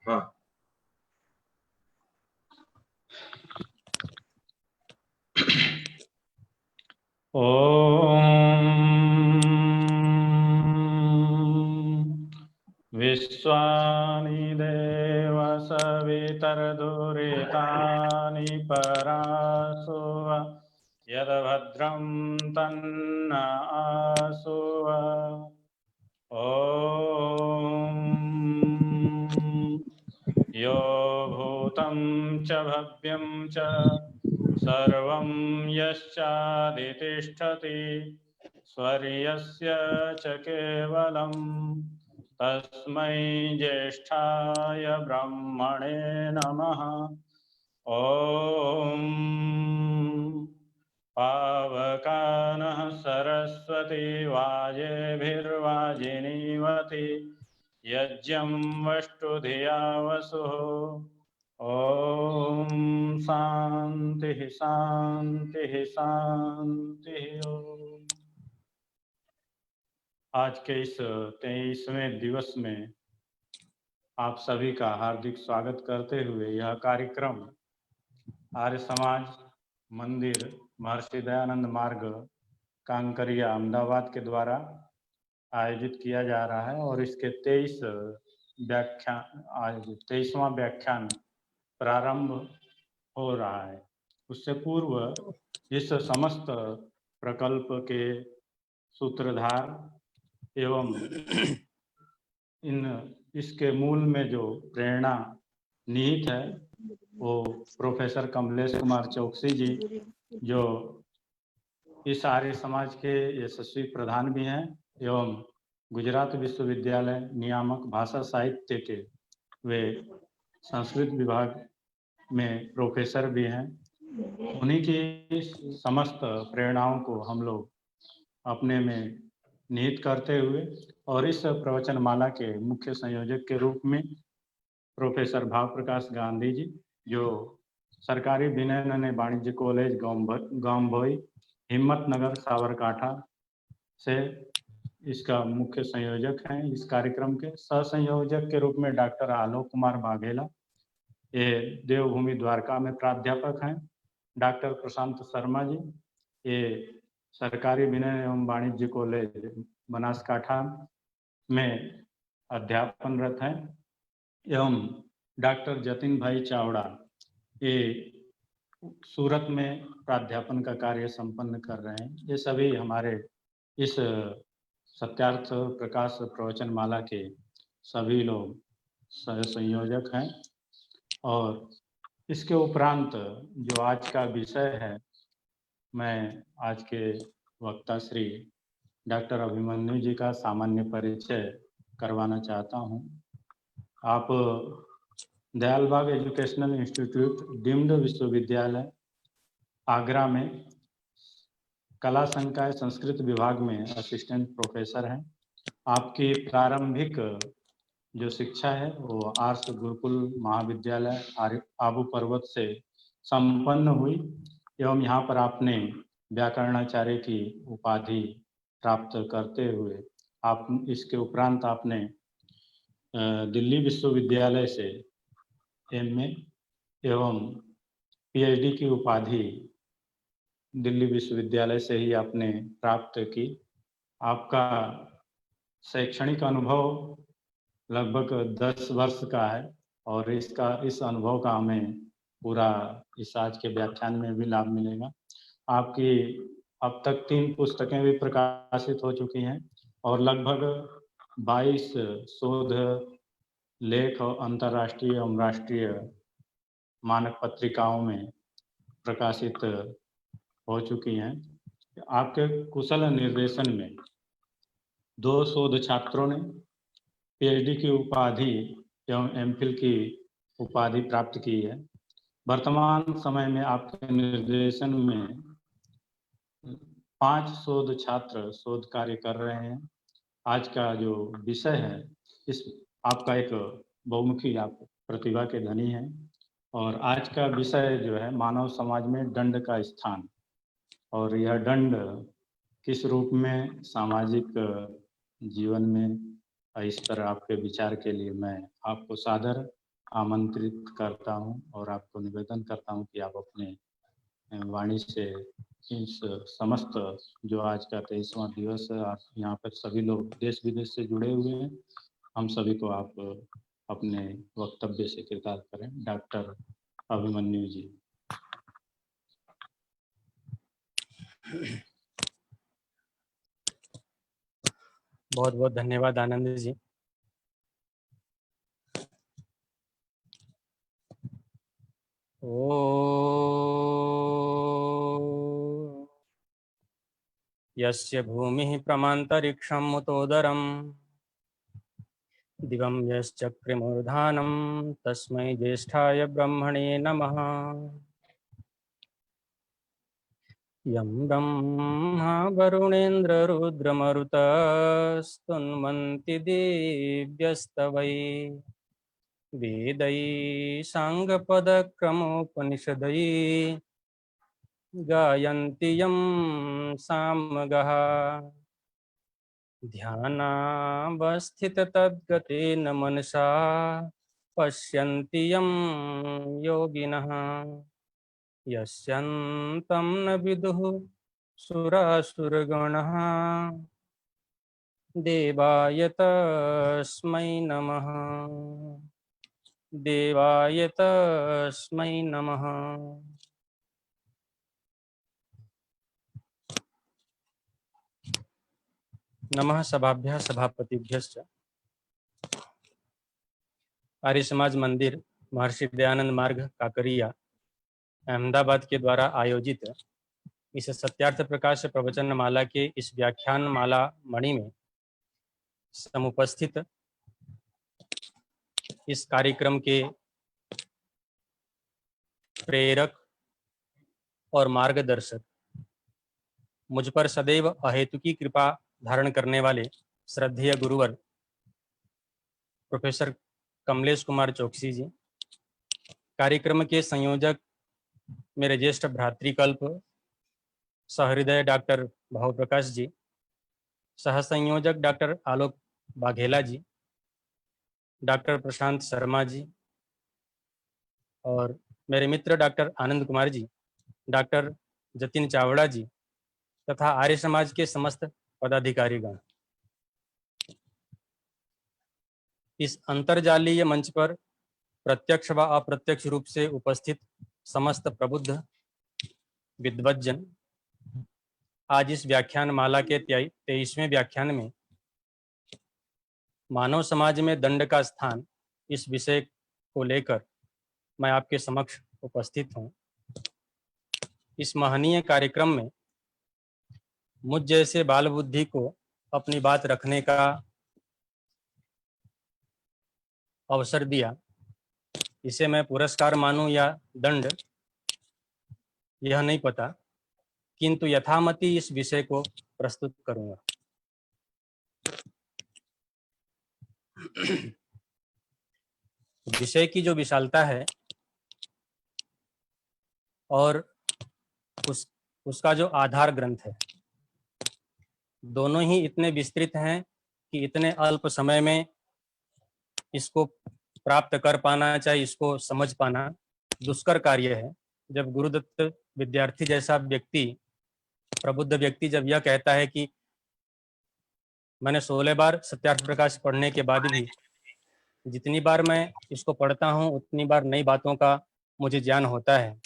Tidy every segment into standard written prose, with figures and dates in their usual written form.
हाँ। ॐ विश्वानि देव सवितर्दुरितानि परासुव यद्भद्रं तन्न आसुव। ॐ यो भूतं च भव्यं च सर्वं यश्चादितिष्ठति स्वर्यस्य च केवलं तस्मै ज्येष्ठाय ब्रह्मणे नमः। ॐ पावकानः सरस्वती वाजेभिर्वाजिनीवति यज्ञं वष्टुधिया वसुः। ॐ शान्तिः शान्तिः शान्तिः। आज के इस 23वें दिवस में आप सभी का हार्दिक स्वागत करते हुए यह कार्यक्रम आर्य समाज मंदिर महर्षि दयानंद मार्ग कांकरिया अहमदाबाद के द्वारा आयोजित किया जा रहा है और इसके 23वां व्याख्यान प्रारंभ हो रहा है। उससे पूर्व इस समस्त प्रकल्प के सूत्रधार एवं इसके मूल में जो प्रेरणा निहित है वो प्रोफेसर कमलेश कुमार चौकसी जी, जो इस आर्य समाज के यशस्वी प्रधान भी हैं एवं गुजरात विश्वविद्यालय नियामक भाषा साहित्य के वे संस्कृत विभाग में प्रोफेसर भी हैं। उन्हीं की समस्त प्रेरणाओं को हम लोग अपने में निहित करते हुए और इस प्रवचनमाला के मुख्य संयोजक के रूप में प्रोफेसर भाव प्रकाश गांधी जी, जो सरकारी विनय नन्हे वाणिज्य कॉलेज गांवभोई हिम्मतनगर साबरकांठा से इसका मुख्य संयोजक हैं। इस कार्यक्रम के सह संयोजक के रूप में डॉक्टर आलोक कुमार बाघेला, ये देवभूमि द्वारका में प्राध्यापक हैं। डॉक्टर प्रशांत शर्मा जी, ये सरकारी विनय एवं वाणिज्य कॉलेज बनासकांठा में अध्यापनरत हैं। एवं डॉक्टर जतिन भाई चावड़ा, ये सूरत में प्राध्यापन का कार्य संपन्न कर रहे हैं। ये सभी हमारे इस सत्यार्थ प्रकाश प्रवचनमाला के सभी लोग सह संयोजक हैं। और इसके उपरांत जो आज का विषय है, मैं आज के वक्ता श्री डॉक्टर अभिमन्यु जी का सामान्य परिचय करवाना चाहता हूँ। आप दयाल बाग एजुकेशनल इंस्टीट्यूट डीम्ड विश्वविद्यालय आगरा में कला संकाय संस्कृत विभाग में असिस्टेंट प्रोफेसर हैं। आपकी प्रारंभिक जो शिक्षा है वो आर्ष गुरुकुल महाविद्यालय आबू पर्वत से संपन्न हुई एवं यहाँ पर आपने व्याकरणाचार्य की उपाधि प्राप्त करते हुए आप इसके उपरांत आपने दिल्ली विश्वविद्यालय से एमए एवं पीएचडी की उपाधि दिल्ली विश्वविद्यालय से ही आपने प्राप्त की। आपका शैक्षणिक अनुभव लगभग 10 वर्ष का है और इस अनुभव का हमें पूरा इस आज के व्याख्यान में भी लाभ मिलेगा। आपकी अब तक 3 पुस्तकें भी प्रकाशित हो चुकी हैं और लगभग 22 शोध लेख और अंतर्राष्ट्रीय एवं राष्ट्रीय मानक पत्रिकाओं में प्रकाशित हो चुकी हैं। आपके कुशल निर्देशन में 2 शोध छात्रों ने पीएचडी की उपाधि एवं एमफिल की उपाधि प्राप्त की है। वर्तमान समय में आपके निर्देशन में 5 शोध छात्र शोध कार्य कर रहे हैं। आज का जो विषय है, इस आपका एक बहुमुखी आप प्रतिभा के धनी हैं और आज का विषय जो है मानव समाज में दंड का स्थान, और यह दंड किस रूप में सामाजिक जीवन में, इस पर आपके विचार के लिए मैं आपको सादर आमंत्रित करता हूं और आपको निवेदन करता हूं कि आप अपने वाणी से इस समस्त जो आज का 23वां दिवस है, आप यहाँ पर सभी लोग देश विदेश से जुड़े हुए हैं, हम सभी को आप अपने वक्तव्य से कृतार्थ करें। डॉक्टर अभिमन्यु जी। बहुत बहुत धन्यवाद आनंद जी। ओ यस्य भूमिः प्रमान्तरिक्षं मुतोदरं दिवं यश्चक्रिमूर्धानं तस्मै ज्येष्ठाय ब्रह्मणे नमः। यं ब्रह्मा वरुणेन्द्ररुद्रमरुतस्तुन्वन्ति दिव्यस्तवै वेदै साङ्गपदक्रमोपनिषदै गायन्ति यं सामगाः। ध्यानावस्थिततद्गतेन मनसा पश्यन्ति यं योगिनः यस्यन्तं न विदुः सुरासुरगणः देवाय तस्मै नमः। देवाय तस्मै नमः। नमः सभाभ्यः सभापतिभ्यश्च। आर्य समाज मंदिर महर्षि दयानंद मार्ग काकरिया अहमदाबाद के द्वारा आयोजित इस सत्यार्थ प्रकाश प्रवचन माला के इस व्याख्यान माला मणि में समुपस्थित इस कार्यक्रम के प्रेरक और मार्गदर्शक, मुझ पर सदैव अहेतुकी कृपा धारण करने वाले श्रद्धेय गुरुवर प्रोफेसर कमलेश कुमार चौकसी जी, कार्यक्रम के संयोजक मेरे ज्येष्ठ भ्रातृकल्प सहृदय डॉक्टर भावप्रकाश जी, सह संयोजक डॉक्टर आलोक बाघेला जी, डॉक्टर प्रशांत शर्मा जी और मेरे मित्र डॉक्टर आनंद कुमार जी, डॉक्टर जतिन चावड़ा जी तथा आर्य समाज के समस्त पदाधिकारीगण। इस अंतर्जालीय मंच पर प्रत्यक्ष व अप्रत्यक्ष रूप से उपस्थित समस्त प्रबुद्ध विद्वज्जन आज इस व्याख्यान माला के 23वें व्याख्यान में मानव समाज में दंड का स्थान इस विषय को लेकर मैं आपके समक्ष उपस्थित हूँ। इस महनीय कार्यक्रम में मुझ जैसे बाल बुद्धि को अपनी बात रखने का अवसर दिया, इसे मैं पुरस्कार मानूं या दंड यह नहीं पता, किंतु यथामति इस विषय को प्रस्तुत करूंगा। विषय की जो विशालता है और उसका जो आधार ग्रंथ है, दोनों ही इतने विस्तृत हैं कि इतने अल्प समय में इसको प्राप्त कर पाना, चाहे इसको समझ पाना दुष्कर कार्य है। जब गुरुदत्त विद्यार्थी जैसा व्यक्ति, प्रबुद्ध व्यक्ति जब यह कहता है कि मैंने 16 बार सत्यार्थ प्रकाश पढ़ने के बाद भी जितनी बार मैं इसको पढ़ता हूँ उतनी बार नई बातों का मुझे ज्ञान होता है,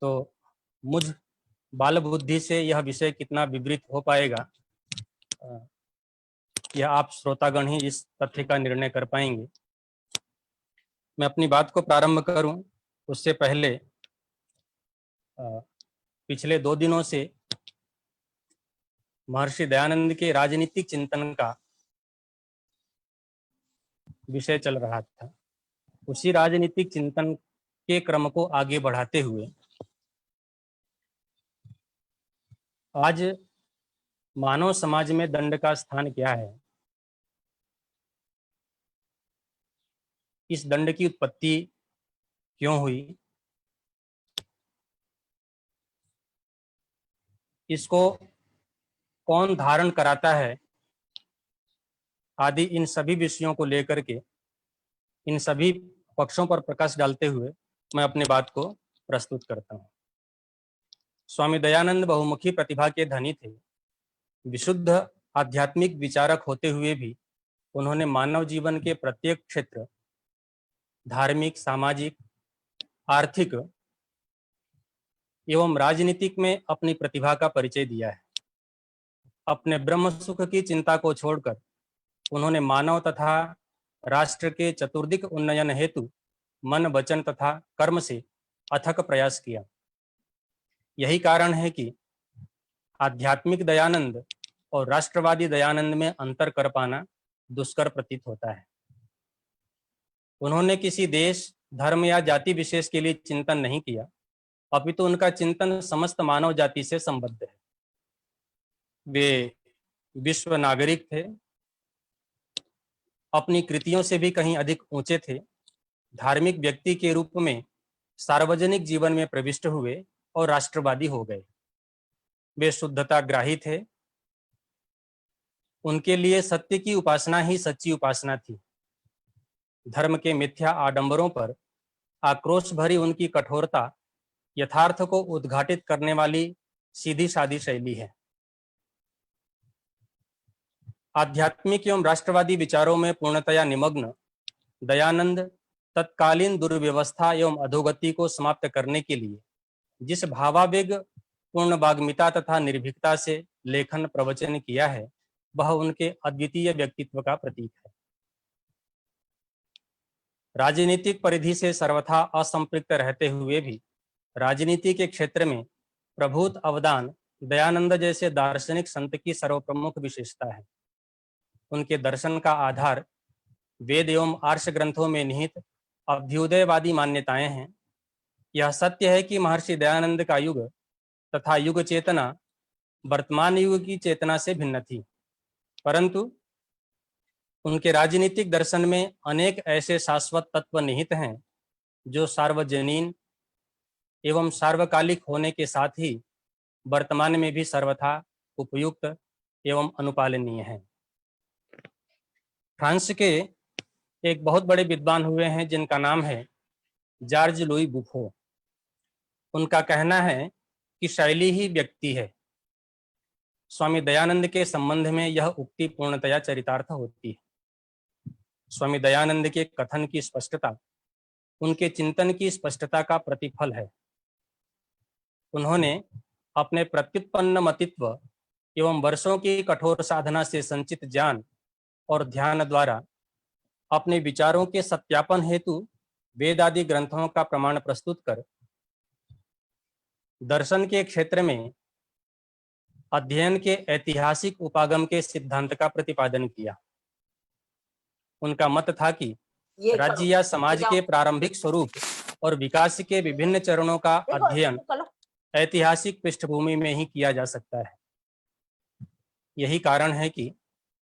तो मुझ बाल बुद्धि से यह विषय कितना विवृत हो पाएगा, यह आप श्रोतागण ही इस तथ्य का निर्णय कर पाएंगे। मैं अपनी बात को प्रारंभ करूं उससे पहले पिछले 2 दिनों से महर्षि दयानंद के राजनीतिक चिंतन का विषय चल रहा था। उसी राजनीतिक चिंतन के क्रम को आगे बढ़ाते हुए आज मानव समाज में दंड का स्थान क्या है, इस दंड की उत्पत्ति क्यों हुई, इसको कौन धारण कराता है, आदि इन सभी विषयों को लेकर के इन सभी पक्षों पर प्रकाश डालते हुए मैं अपनी बात को प्रस्तुत करता हूँ। स्वामी दयानंद बहुमुखी प्रतिभा के धनी थे। विशुद्ध आध्यात्मिक विचारक होते हुए भी उन्होंने मानव जीवन के प्रत्येक क्षेत्र, धार्मिक, सामाजिक, आर्थिक एवं राजनीतिक में अपनी प्रतिभा का परिचय दिया है। अपने ब्रह्म सुख की चिंता को छोड़कर उन्होंने मानव तथा राष्ट्र के चतुर्दिक उन्नयन हेतु मन, वचन तथा कर्म से अथक प्रयास किया। यही कारण है कि आध्यात्मिक दयानंद और राष्ट्रवादी दयानंद में अंतर कर पाना दुष्कर प्रतीत होता है। उन्होंने किसी देश, धर्म या जाति विशेष के लिए चिंतन नहीं किया, अपितु उनका चिंतन समस्त मानव जाति से संबद्ध है। वे विश्व नागरिक थे, अपनी कृतियों से भी कहीं अधिक ऊंचे थे। धार्मिक व्यक्ति के रूप में सार्वजनिक जीवन में प्रविष्ट हुए और राष्ट्रवादी हो गए। वे शुद्धता ग्राही थे। उनके लिए सत्य की उपासना ही सच्ची उपासना थी। धर्म के मिथ्या आडंबरों पर आक्रोश भरी उनकी कठोरता यथार्थ को उद्घाटित करने वाली सीधी सादी शैली है। आध्यात्मिक एवं राष्ट्रवादी विचारों में पूर्णतया निमग्न दयानंद तत्कालीन दुर्व्यवस्था एवं अधोगति को समाप्त करने के लिए जिस भावावेग पूर्ण वाग्मिता तथा निर्भीकता से लेखन प्रवचन किया है, वह उनके अद्वितीय व्यक्तित्व का प्रतीक है। राजनीतिक परिधि से सर्वथा असंपृक्त रहते हुए भी राजनीति के क्षेत्र में प्रभुत अवदान दयानंद जैसे दार्शनिक संत की सर्वप्रमुख विशेषता है। उनके दर्शन का आधार वेद एवं आर्ष ग्रंथों में निहित अभ्युदयवादी मान्यताएं हैं। यह सत्य है कि महर्षि दयानंद का युग तथा युग चेतना वर्तमान युग की चेतना से भिन्न थी, परंतु उनके राजनीतिक दर्शन में अनेक ऐसे शाश्वत तत्व निहित हैं जो सार्वजनीन एवं सार्वकालिक होने के साथ ही वर्तमान में भी सर्वथा उपयुक्त एवं अनुपालनीय हैं। फ्रांस के एक बहुत बड़े विद्वान हुए हैं जिनका नाम है जॉर्ज लुई बुफो। उनका कहना है कि शैली ही व्यक्ति है। स्वामी दयानंद के संबंध में यह उक्ति पूर्णतया चरितार्थ होती है। स्वामी दयानंद के कथन की स्पष्टता उनके चिंतन की स्पष्टता का प्रतिफल है। उन्होंने अपने प्रत्युत्पन्न मतित्व एवं वर्षों की कठोर साधना से संचित ज्ञान और ध्यान द्वारा अपने विचारों के सत्यापन हेतु वेद आदि ग्रंथों का प्रमाण प्रस्तुत कर दर्शन के क्षेत्र में अध्ययन के ऐतिहासिक उपागम के सिद्धांत का प्रतिपादन किया। उनका मत था कि राज्य या समाज के प्रारंभिक स्वरूप और विकास के विभिन्न चरणों का अध्ययन ऐतिहासिक पृष्ठभूमि में ही किया जा सकता है। यही कारण है कि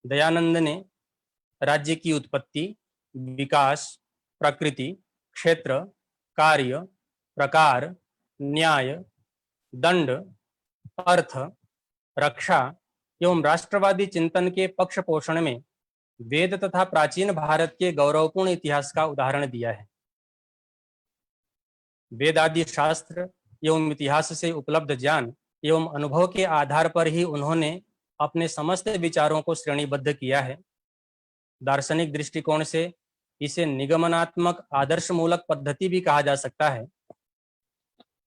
दयानंद ने राज्य की उत्पत्ति, विकास, प्रकृति, क्षेत्र, कार्य, प्रकार, न्याय, दंड, अर्थ, रक्षा एवं राष्ट्रवादी चिंतन के पक्ष पोषण में वेद तथा प्राचीन भारत के गौरवपूर्ण इतिहास का उदाहरण दिया है। वेद आदि शास्त्र एवं इतिहास से उपलब्ध ज्ञान एवं अनुभव के आधार पर ही उन्होंने अपने समस्त विचारों को श्रेणीबद्ध किया है। दार्शनिक दृष्टिकोण से इसे निगमनात्मक आदर्शमूलक पद्धति भी कहा जा सकता है।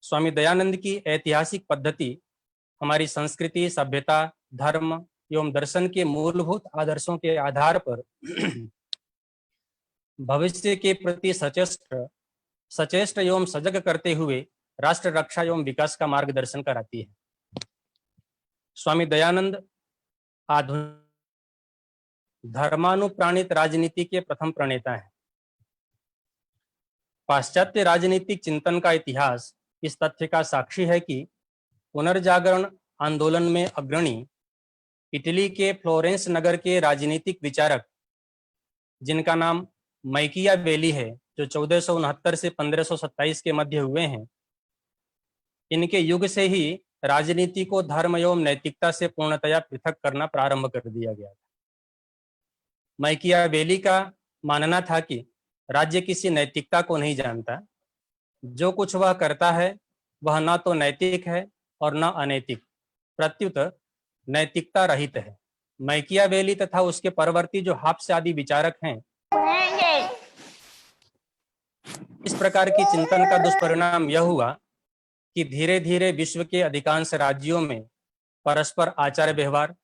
स्वामी दयानंद की ऐतिहासिक पद्धति हमारी संस्कृति, सभ्यता, धर्म एवं दर्शन के मूलभूत आदर्शों के आधार पर भविष्य के प्रति सचेष्ट एवं सजग करते हुए राष्ट्र रक्षा एवं विकास का मार्गदर्शन कराती है। स्वामी दयानंद आधुनिक धर्मानुप्राणित राजनीति के प्रथम प्रणेता हैं। पाश्चात्य राजनीतिक चिंतन का इतिहास इस तथ्य का साक्षी है कि पुनर्जागरण आंदोलन में अग्रणी इटली के फ्लोरेंस नगर के राजनीतिक विचारक, जिनका नाम मैकियावेली है, जो 1469 से 1527 के मध्य हुए हैं, इनके युग से ही राजनीति को धर्म एवं नैतिकता से पूर्णतया पृथक करना प्रारंभ कर दिया गया था। मैकियावेली का मानना था कि राज्य किसी नैतिकता को नहीं जानता। जो कुछ वह करता है वह न तो नैतिक है और न अनैतिक, प्रत्युत नैतिकता रहित है। मैकियावेली तथा उसके परवर्ती जो हाब्स आदि विचारक हैं, इस प्रकार की चिंतन का दुष्परिणाम यह हुआ कि धीरे धीरे विश्व के अधिकांश राज्यों में परस्पर आचार व्यवहार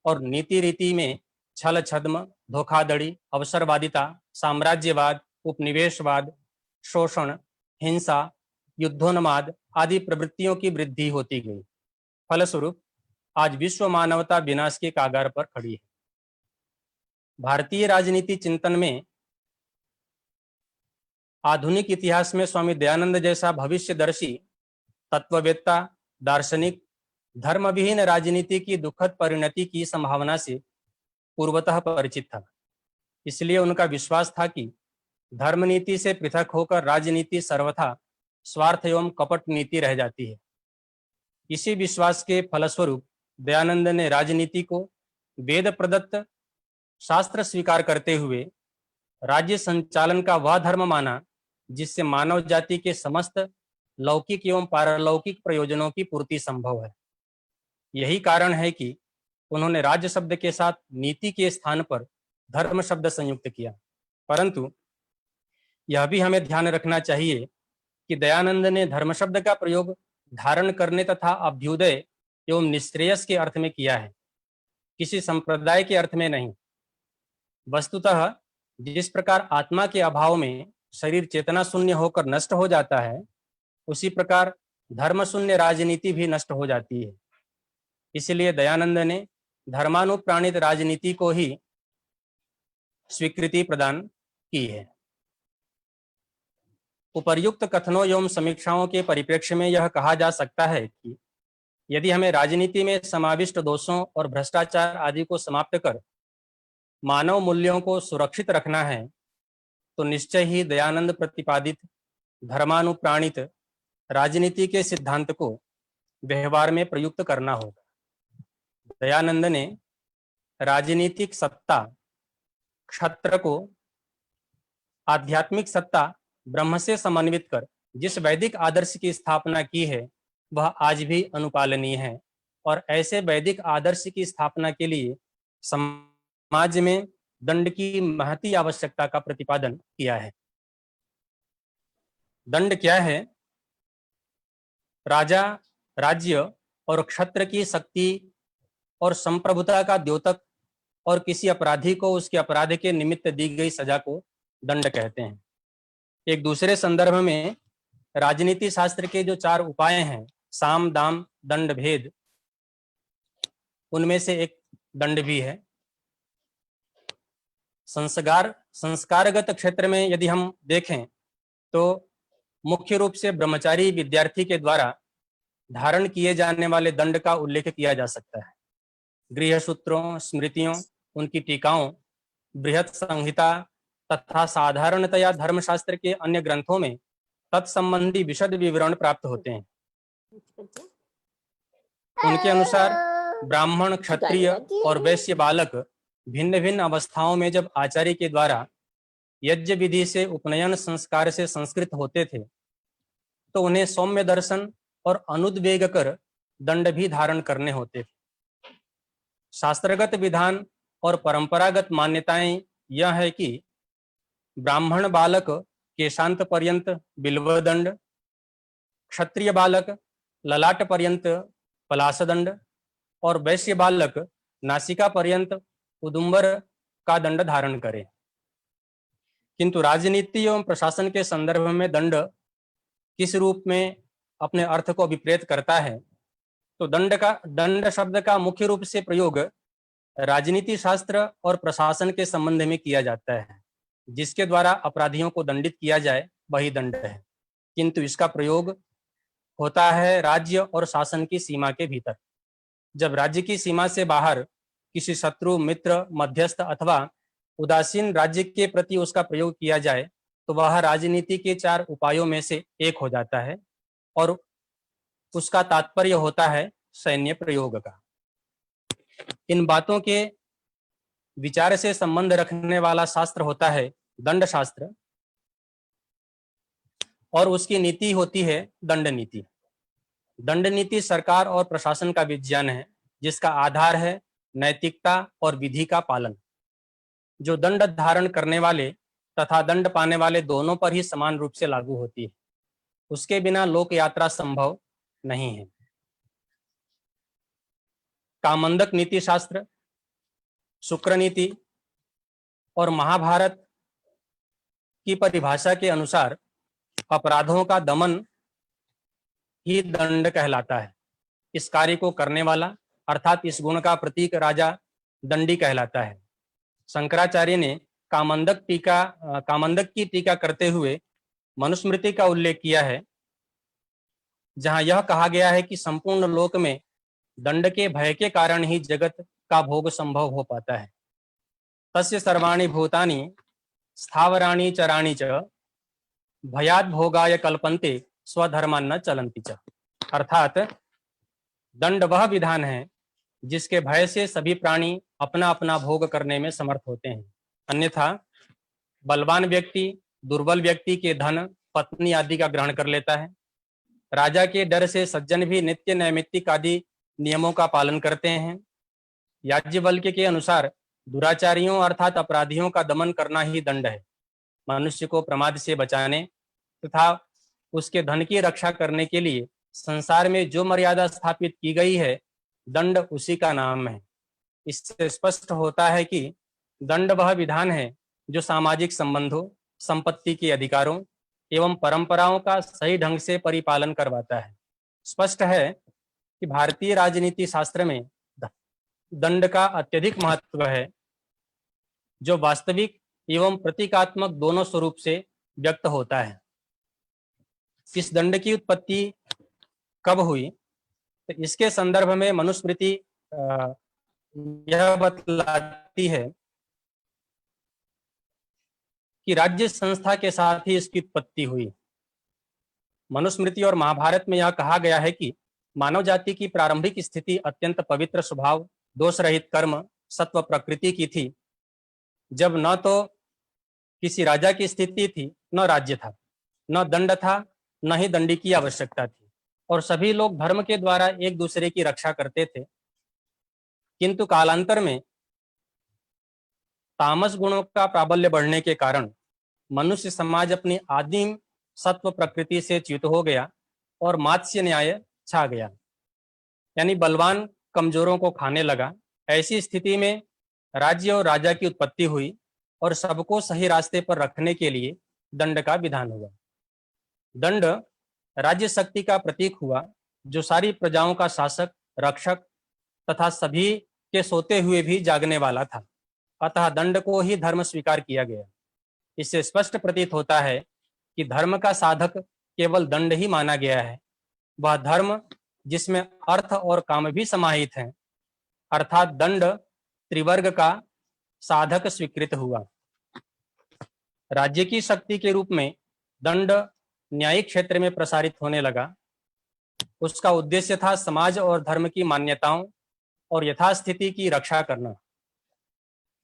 और नीति रीति में छल छद्म, धोखाधड़ी, अवसरवादिता, साम्राज्यवाद, उपनिवेशवाद, शोषण, हिंसा, युद्धोन्माद आदि प्रवृत्तियों की वृद्धि होती गई। फलस्वरूप आज विश्व मानवता विनाश के कागार पर खड़ी है। भारतीय राजनीति चिंतन में आधुनिक इतिहास में स्वामी दयानंद जैसा भविष्यदर्शी तत्ववेत्ता, दार्शनिक धर्मविहीन राजनीति की दुखद परिणति की संभावना से पूर्वतः परिचित था। इसलिए उनका विश्वास था कि धर्मनीति से पृथक होकर राजनीति सर्वथा स्वार्थ एवं कपट नीति रह जाती है। इसी विश्वास के फलस्वरूप दयानंद ने राजनीति को वेद प्रदत्त शास्त्र स्वीकार करते हुए राज्य संचालन का वह धर्म माना जिससे मानव जाति के समस्त लौकिक एवं पारलौकिक प्रयोजनों की पूर्ति संभव है। यही कारण है कि उन्होंने राज्य शब्द के साथ नीति के स्थान पर धर्म शब्द संयुक्त किया। परंतु यह भी हमें ध्यान रखना चाहिए कि दयानंद ने धर्म शब्द का प्रयोग धारण करने तथा अभ्युदय एवं निश्रेयस के अर्थ में किया है, किसी संप्रदाय के अर्थ में नहीं। वस्तुतः जिस प्रकार आत्मा के अभाव में शरीर चेतना शून्य होकर नष्ट हो जाता है, उसी प्रकार धर्म शून्य राजनीति भी नष्ट हो जाती है। इसलिए दयानंद ने धर्मानुप्राणित राजनीति को ही स्वीकृति प्रदान की है। उपर्युक्त कथनों एवं समीक्षाओं के परिप्रेक्ष्य में यह कहा जा सकता है कि यदि हमें राजनीति में समाविष्ट दोषों और भ्रष्टाचार आदि को समाप्त कर मानव मूल्यों को सुरक्षित रखना है, तो निश्चय ही दयानंद प्रतिपादित धर्मानुप्राणित राजनीति के सिद्धांत को व्यवहार में प्रयुक्त करना होगा। दयानंद ने राजनीतिक सत्ता क्षत्र को आध्यात्मिक सत्ता ब्रह्म से समन्वित कर जिस वैदिक आदर्श की स्थापना की है, वह आज भी अनुपालनीय है और ऐसे वैदिक आदर्श की स्थापना के लिए समाज में दंड की महती आवश्यकता का प्रतिपादन किया है। दंड क्या है? राजा, राज्य और क्षत्र की शक्ति और संप्रभुता का द्योतक और किसी अपराधी को उसके अपराध के निमित्त दी गई सजा को दंड कहते हैं। एक दूसरे संदर्भ में राजनीति शास्त्र के जो 4 उपाय हैं, साम, दाम, दंड, भेद, उनमें से एक दंड भी है। संस्कारगत क्षेत्र में यदि हम देखें तो मुख्य रूप से ब्रह्मचारी विद्यार्थी के द्वारा धारण किए जाने वाले दंड का उल्लेख किया जा सकता है। गृह सूत्रों, स्मृतियों, उनकी टीकाओं, बृहत संहिता तथा साधारणतया धर्मशास्त्र के अन्य ग्रंथों में तत्संबंधी विशद विवरण प्राप्त होते हैं। उनके अनुसार ब्राह्मण, क्षत्रिय और वैश्य बालक भिन्न भिन्न अवस्थाओं में जब आचार्य के द्वारा यज्ञ विधि से उपनयन संस्कार से संस्कृत होते थे, तो उन्हें सौम्य दर्शन और अनुद्वेग कर दंड भी धारण करने होते थे। शास्त्रगत विधान और परंपरागत मान्यताएं यह है कि ब्राह्मण बालक केशांत पर्यंत बिल्व दंड, क्षत्रिय बालक ललाट पर्यंत पलाश दंड और वैश्य बालक नासिका पर्यंत उदुम्बर का दंड धारण करे। किंतु राजनीति एवं प्रशासन के संदर्भ में दंड किस रूप में अपने अर्थ को अभिप्रेत करता है, तो दंड शब्द का मुख्य रूप से प्रयोग राजनीति शास्त्र और प्रशासन के संबंध में किया जाता है। जिसके द्वारा अपराधियों को दंडित किया जाए वही दंड है, किंतु इसका प्रयोग होता है राज्य और शासन की सीमा के भीतर। जब राज्य की सीमा से बाहर किसी शत्रु, मित्र, मध्यस्थ अथवा उदासीन राज्य के प्रति उसका प्रयोग किया जाए तो वह राजनीति के 4 उपायों में से एक हो जाता है और उसका तात्पर्य होता है सैन्य प्रयोग का। इन बातों के विचार से संबंध रखने वाला शास्त्र होता है दंड शास्त्र, और उसकी नीति होती है दंड नीति। दंड नीति सरकार और प्रशासन का विज्ञान है जिसका आधार है नैतिकता और विधि का पालन, जो दंड धारण करने वाले तथा दंड पाने वाले दोनों पर ही समान रूप से लागू होती है। उसके बिना लोक यात्रा संभव नहीं है। कामंदक नीति शास्त्र, शुक्र नीति और महाभारत की परिभाषा के अनुसार अपराधों का दमन ही दंड कहलाता है। इस कार्य को करने वाला अर्थात इस गुण का प्रतीक राजा दंडी कहलाता है। शंकराचार्य ने कामंदक की टीका करते हुए मनुस्मृति का उल्लेख किया है, जहां यह कहा गया है कि संपूर्ण लोक में दंड के भय के कारण ही जगत का भोग संभव हो पाता है। तस्य सर्वाणि भूतानि स्थावराणि चराणि च भयाद भोगाय कल्पन्ते स्वधर्मान्न चलन्ति च। अर्थात दंड वह विधान है जिसके भय से सभी प्राणी अपना अपना भोग करने में समर्थ होते हैं, अन्यथा बलवान व्यक्ति दुर्बल व्यक्ति के धन, पत्नी आदि का ग्रहण कर लेता है। राजा के डर से सज्जन भी नित्य नैमित्तिक आदि नियमों का पालन करते हैं। याज्ञवल्क्य के अनुसार दुराचारियों अर्थात अपराधियों का दमन करना ही दंड है। मनुष्य को प्रमाद से बचाने तथा उसके धन की रक्षा करने के लिए संसार में जो मर्यादा स्थापित की गई है, दंड उसी का नाम है। इससे स्पष्ट होता है कि दंड वह विधान है जो सामाजिक संबंधों, संपत्ति के अधिकारों एवं परंपराओं का सही ढंग से परिपालन करवाता है। स्पष्ट है कि भारतीय राजनीति शास्त्र में दंड का अत्यधिक महत्व है, जो वास्तविक एवं प्रतीकात्मक दोनों स्वरूप से व्यक्त होता है। इस दंड की उत्पत्ति कब हुई, तो इसके संदर्भ में मनुस्मृति यह बतलाती है कि राज्य संस्था के साथ ही इसकी उत्पत्ति हुई। मनुस्मृति और महाभारत में यह कहा गया है कि मानव जाति की प्रारंभिक स्थिति अत्यंत पवित्र स्वभाव, दोष रहित कर्म, सत्व प्रकृति की थी, जब न तो किसी राजा की स्थिति थी, न राज्य था, न दंड था, न ही दंडी की आवश्यकता थी, और सभी लोग धर्म के द्वारा एक दूसरे की रक्षा करते थे। किंतु कालांतर में तामस गुणों का प्राबल्य बढ़ने के कारण मनुष्य समाज अपनी आदिम सत्व प्रकृति से च्युत हो गया और मात्स्य न्याय छा गया, यानी बलवान कमजोरों को खाने लगा। ऐसी स्थिति में राज्य और राजा की उत्पत्ति हुई और सबको सही रास्ते पर रखने के लिए दंड का विधान हुआ। दंड राज्य शक्ति का प्रतीक हुआ, जो सारी प्रजाओं का शासक, रक्षक तथा सभी के सोते हुए भी जागने वाला था। अतः दंड को ही धर्म स्वीकार किया गया। इससे स्पष्ट प्रतीत होता है कि धर्म का साधक केवल दंड ही माना गया है। वह धर्म जिसमें अर्थ और काम भी समाहित हैं, अर्थात दंड त्रिवर्ग का साधक स्वीकृत हुआ। राज्य की शक्ति के रूप में दंड न्यायिक क्षेत्र में प्रसारित होने लगा। उसका उद्देश्य था समाज और धर्म की मान्यताओं और यथास्थिति की रक्षा करना।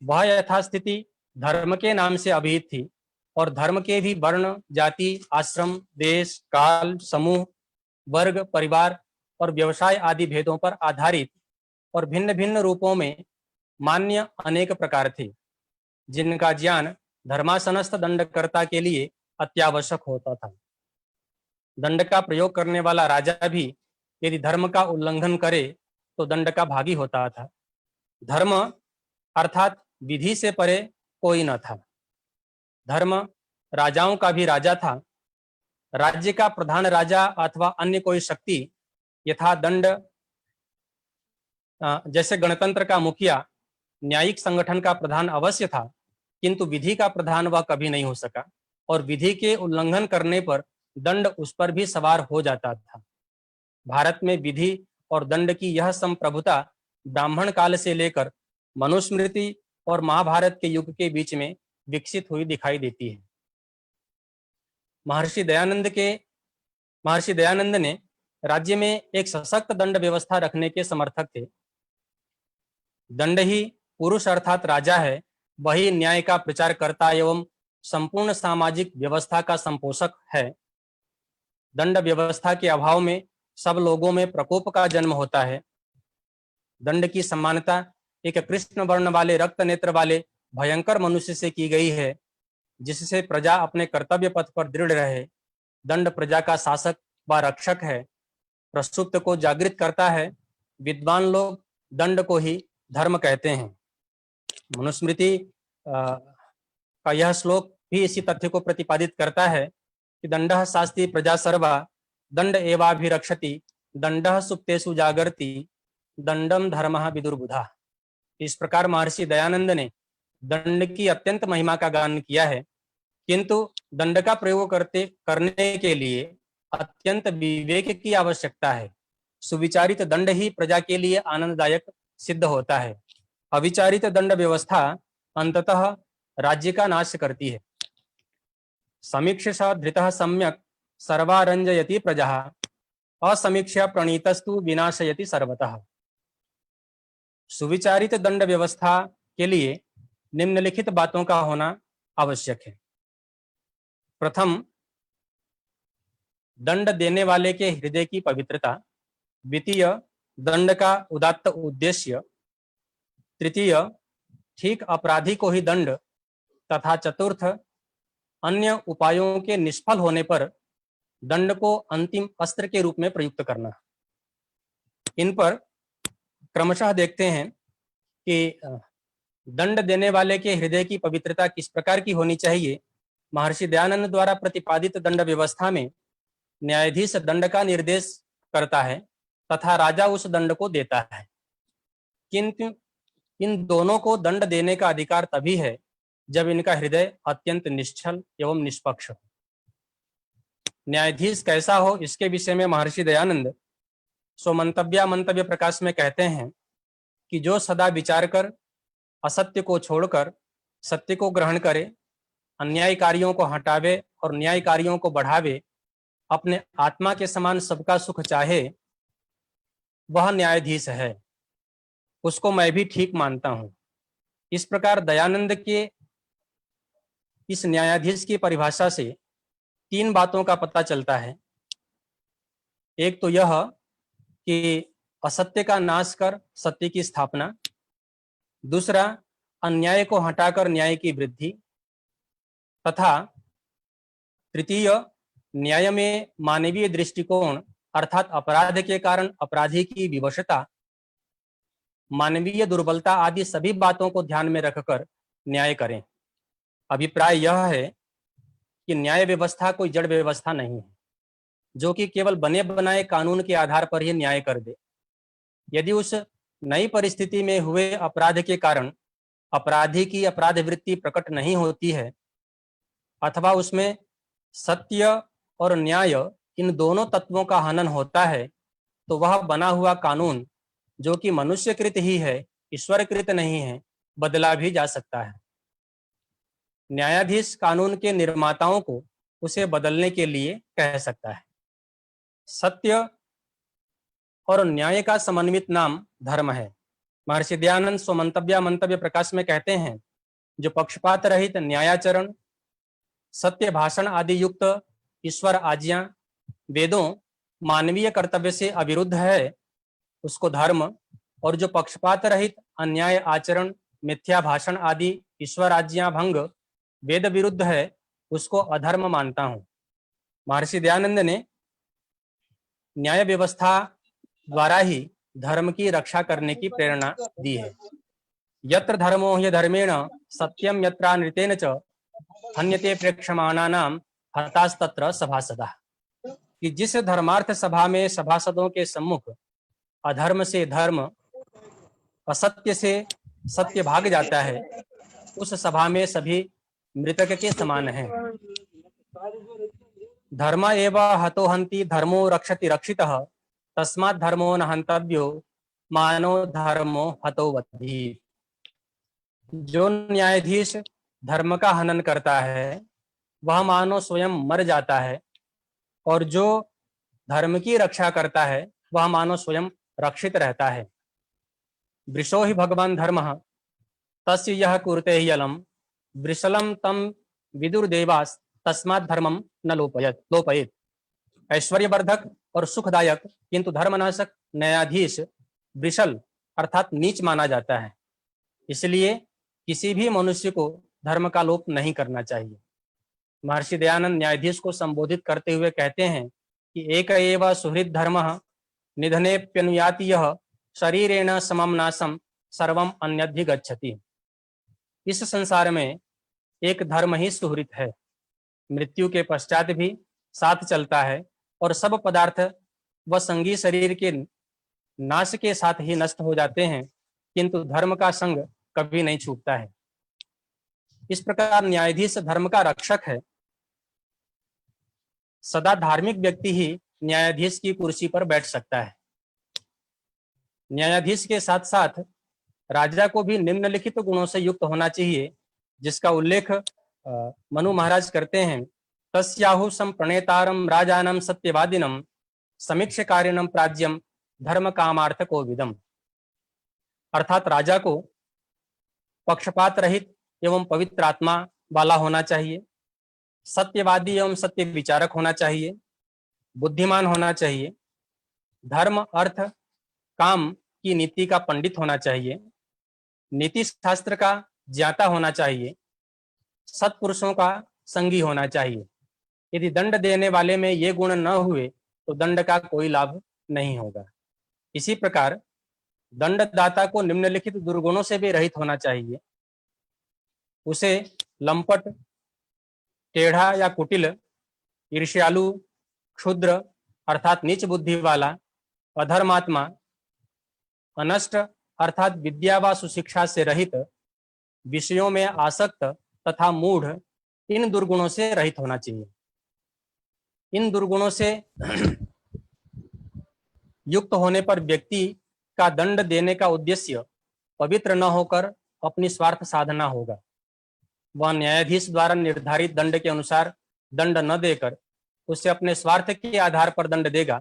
वह यथास्थिति धर्म के नाम से अभिहित थी और धर्म के भी वर्ण, जाति, आश्रम, देश, काल, समूह, वर्ग, परिवार और व्यवसाय आदि भेदों पर आधारित और भिन्न भिन्न रूपों में मान्य अनेक प्रकार थे, जिनका ज्ञान धर्मासनस्थ दंडकर्ता के लिए अत्यावश्यक होता था। दंड का प्रयोग करने वाला राजा भी यदि धर्म का उल्लंघन करे तो दंड का भागी होता था। धर्म अर्थात विधि से परे कोई न था। धर्म राजाओं का भी राजा था। राज्य का प्रधान राजा अथवा अन्य कोई शक्ति यथा दंड, जैसे गणतंत्र का मुखिया न्यायिक संगठन का प्रधान अवश्य था, किंतु विधि का प्रधान वह कभी नहीं हो सका और विधि के उल्लंघन करने पर दंड उस पर भी सवार हो जाता था। भारत में विधि और दंड की यह संप्रभुता ब्राह्मण काल से लेकर मनुस्मृति और महाभारत के युग के बीच में विकसित हुई दिखाई देती है। महर्षि दयानंद ने राज्य में एक सशक्त दंड व्यवस्था रखने के समर्थक थे। दंड ही पुरुष अर्थात राजा है, वही न्याय का प्रचार करता एवं संपूर्ण सामाजिक व्यवस्था का संपोषक है। दंड व्यवस्था के अभाव में सब लोगों में प्रकोप का जन्म होता है। दंड की समानता एक कृष्ण वर्ण वाले रक्त नेत्र वाले भयंकर मनुष्य से की गई है, जिससे प्रजा अपने कर्तव्य पथ पर दृढ़ रहे। दंड प्रजा का शासक व रक्षक है, प्रसुप्त को जागृत करता है। विद्वान लोग दंड को ही धर्म कहते हैं। मनुस्मृति का यह श्लोक भी इसी तथ्य को प्रतिपादित करता है कि दंडः शास्ति प्रजा सर्वा दंड एवाभिरक्षति दंडः सुप्तेषु जागर्ति दंडम धर्मः विदुर्बुधा। इस प्रकार महर्षि दयानंद ने दंड की अत्यंत महिमा का गान किया है, किंतु दंड का प्रयोग करने के लिए अत्यंत विवेक की आवश्यकता है। सुविचारित दंड ही प्रजा के लिए आनंददायक सिद्ध होता है। अविचारित दंड व्यवस्था अंततः राज्य का नाश करती है। समीक्ष धृतः सम्यक सर्वारंजयति प्रजा असमीक्ष प्रणीतस्तु विनाशयति सर्वतः। सुविचारित दंड व्यवस्था के लिए निम्नलिखित बातों का होना आवश्यक है। प्रथम, दंड देने वाले के हृदय की पवित्रता। द्वितीय, दंड का उदात्त उद्देश्य। तृतीय, ठीक अपराधी को ही दंड। तथा चतुर्थ, अन्य उपायों के निष्फल होने पर दंड को अंतिम अस्त्र के रूप में प्रयुक्त करना। इन पर क्रमशः देखते हैं कि दंड देने वाले के हृदय की पवित्रता किस प्रकार की होनी चाहिए। महर्षि दयानंद द्वारा प्रतिपादित दंड व्यवस्था में न्यायाधीश दंड का निर्देश करता है तथा राजा उस दंड को देता है, किंतु इन दोनों को दंड देने का अधिकार तभी है जब इनका हृदय अत्यंत निश्चल एवं निष्पक्ष हो। न्यायाधीश कैसा हो, इसके विषय में महर्षि दयानंद मंतव्य प्रकाश में कहते हैं कि जो सदा विचार कर असत्य को छोड़कर सत्य को ग्रहण करे, अन्याय कार्यों को हटावे और न्याय कार्यों को बढ़ावे, अपने आत्मा के समान सबका सुख चाहे, वह न्यायाधीश है। उसको मैं भी ठीक मानता हूं। इस प्रकार दयानंद के इस न्यायाधीश की परिभाषा से तीन बातों का पता चलता है। एक तो यह कि असत्य का नाश कर सत्य की स्थापना। दूसरा, अन्याय को हटाकर न्याय की वृद्धि। तथा तृतीय, न्याय में मानवीय दृष्टिकोण अर्थात अपराध के कारण अपराधी की विवशता, मानवीय दुर्बलता आदि सभी बातों को ध्यान में रखकर न्याय करें। अभिप्राय यह है कि न्याय व्यवस्था कोई जड़ व्यवस्था नहीं है जो कि केवल बने बनाए कानून के आधार पर ही न्याय कर दे। यदि उस नई परिस्थिति में हुए अपराध के कारण अपराधी की अपराध वृत्ति प्रकट नहीं होती है अथवा उसमें सत्य और न्याय इन दोनों तत्वों का हनन होता है, तो वह बना हुआ कानून जो कि मनुष्यकृत ही है, ईश्वरकृत नहीं है, बदला भी जा सकता है। न्यायाधीश कानून के निर्माताओं को उसे बदलने के लिए कह सकता है। सत्य और न्याय का समन्वित नाम धर्म है। महर्षि दयानंद मंतव्य प्रकाश में कहते हैं, जो पक्षपात रहित न्यायाचरण, सत्य भाषण आदि युक्त ईश्वर आज्ञा, वेदों, मानवीय कर्तव्य से अविरुद्ध है, उसको धर्म, और जो पक्षपात रहित अन्याय आचरण, मिथ्या भाषण आदि ईश्वर आज्ञा भंग, वेद विरुद्ध है, उसको अधर्म मानता हूं। महर्षि दयानंद ने न्याय व्यवस्था द्वारा ही धर्म की रक्षा करने की प्रेरणा दी है। यत्र धर्मो ह्यधर्मेण सत्यम यत्रानृतेन च हन्यते प्रेक्षमाणानाम हतास्तत्र सभासदा। कि जिस धर्मार्थ सभा में सभासदों के सम्मुख अधर्म से धर्म, असत्य से सत्य भाग जाता है, उस सभा में सभी मृतक के समान हैं। धर्म एव हतो हन्ति धर्मो रक्षति रक्षितः तस्मात् धर्मो न हन्तव्यो मानो धर्मो हतो वधि। जो न्यायाधीश धर्म का हनन करता है वह मानो स्वयं मर जाता है, और जो धर्म की रक्षा करता है वह मानो स्वयं रक्षित रहता है। वृषो ही भगवान धर्मः तस्य यः कुरुते ह्यलं वृषलं तम विदुर्देवास् तस्मात् धर्मं न लोपयेत्। ऐश्वर्यवर्धक और सुखदायक किंतु धर्मनाशक न्यायाधीश वृषल अर्थात नीच माना जाता है। इसलिए किसी भी मनुष्य को धर्म का लोप नहीं करना चाहिए। महर्षि दयानंद न्यायाधीश को संबोधित करते हुए कहते हैं कि एक एव सुहृद धर्म निधनेप्यनुयाति यः शरीरेण समम नाशम सर्वम अन्यद्धि गच्छति। इस संसार में एक धर्म ही सुहृद है, मृत्यु के पश्चात भी साथ चलता है और सब पदार्थ व संगी शरीर के नाश के साथ ही नष्ट हो जाते हैं, किंतु धर्म का संग कभी नहीं छूटता है। इस प्रकार न्यायाधीश धर्म का रक्षक है। सदा धार्मिक व्यक्ति ही न्यायाधीश की कुर्सी पर बैठ सकता है। न्यायाधीश के साथ साथ राजा को भी निम्नलिखित गुणों से युक्त होना चाहिए, जिसका उल्लेख मनु महाराज करते हैं। तस्याहु संप्रणेतारम राजानम सत्यवादिनम समीक्षकारिणम प्राज्यम धर्म कामार्थ को विदम। अर्थात राजा को पक्षपात रहित एवं पवित्र आत्मा वाला होना चाहिए, सत्यवादी एवं सत्य विचारक होना चाहिए, बुद्धिमान होना चाहिए, धर्म अर्थ काम की नीति का पंडित होना चाहिए, नीति शास्त्र का ज्ञाता होना चाहिए, सत्पुरुषों का संगी होना चाहिए। यदि दंड देने वाले में ये गुण न हुए तो दंड का कोई लाभ नहीं होगा। इसी प्रकार दंडदाता को निम्नलिखित दुर्गुणों से भी रहित होना चाहिए। उसे लंपट, टेढ़ा या कुटिल, ईर्ष्यालु, क्षुद्र अर्थात नीच बुद्धि वाला, अधर्मात्मा, अनष्ट अर्थात विद्या व सुशिक्षा से रहित, विषयों में आसक्त तथा मूढ़, इन दुर्गुणों से रहित होना चाहिए। इन दुर्गुणों से युक्त होने पर व्यक्ति का दंड देने का उद्देश्य पवित्र न होकर अपनी स्वार्थ साधना होगा। वह न्यायाधीश द्वारा निर्धारित दंड के अनुसार दंड न देकर उसे अपने स्वार्थ के आधार पर दंड देगा।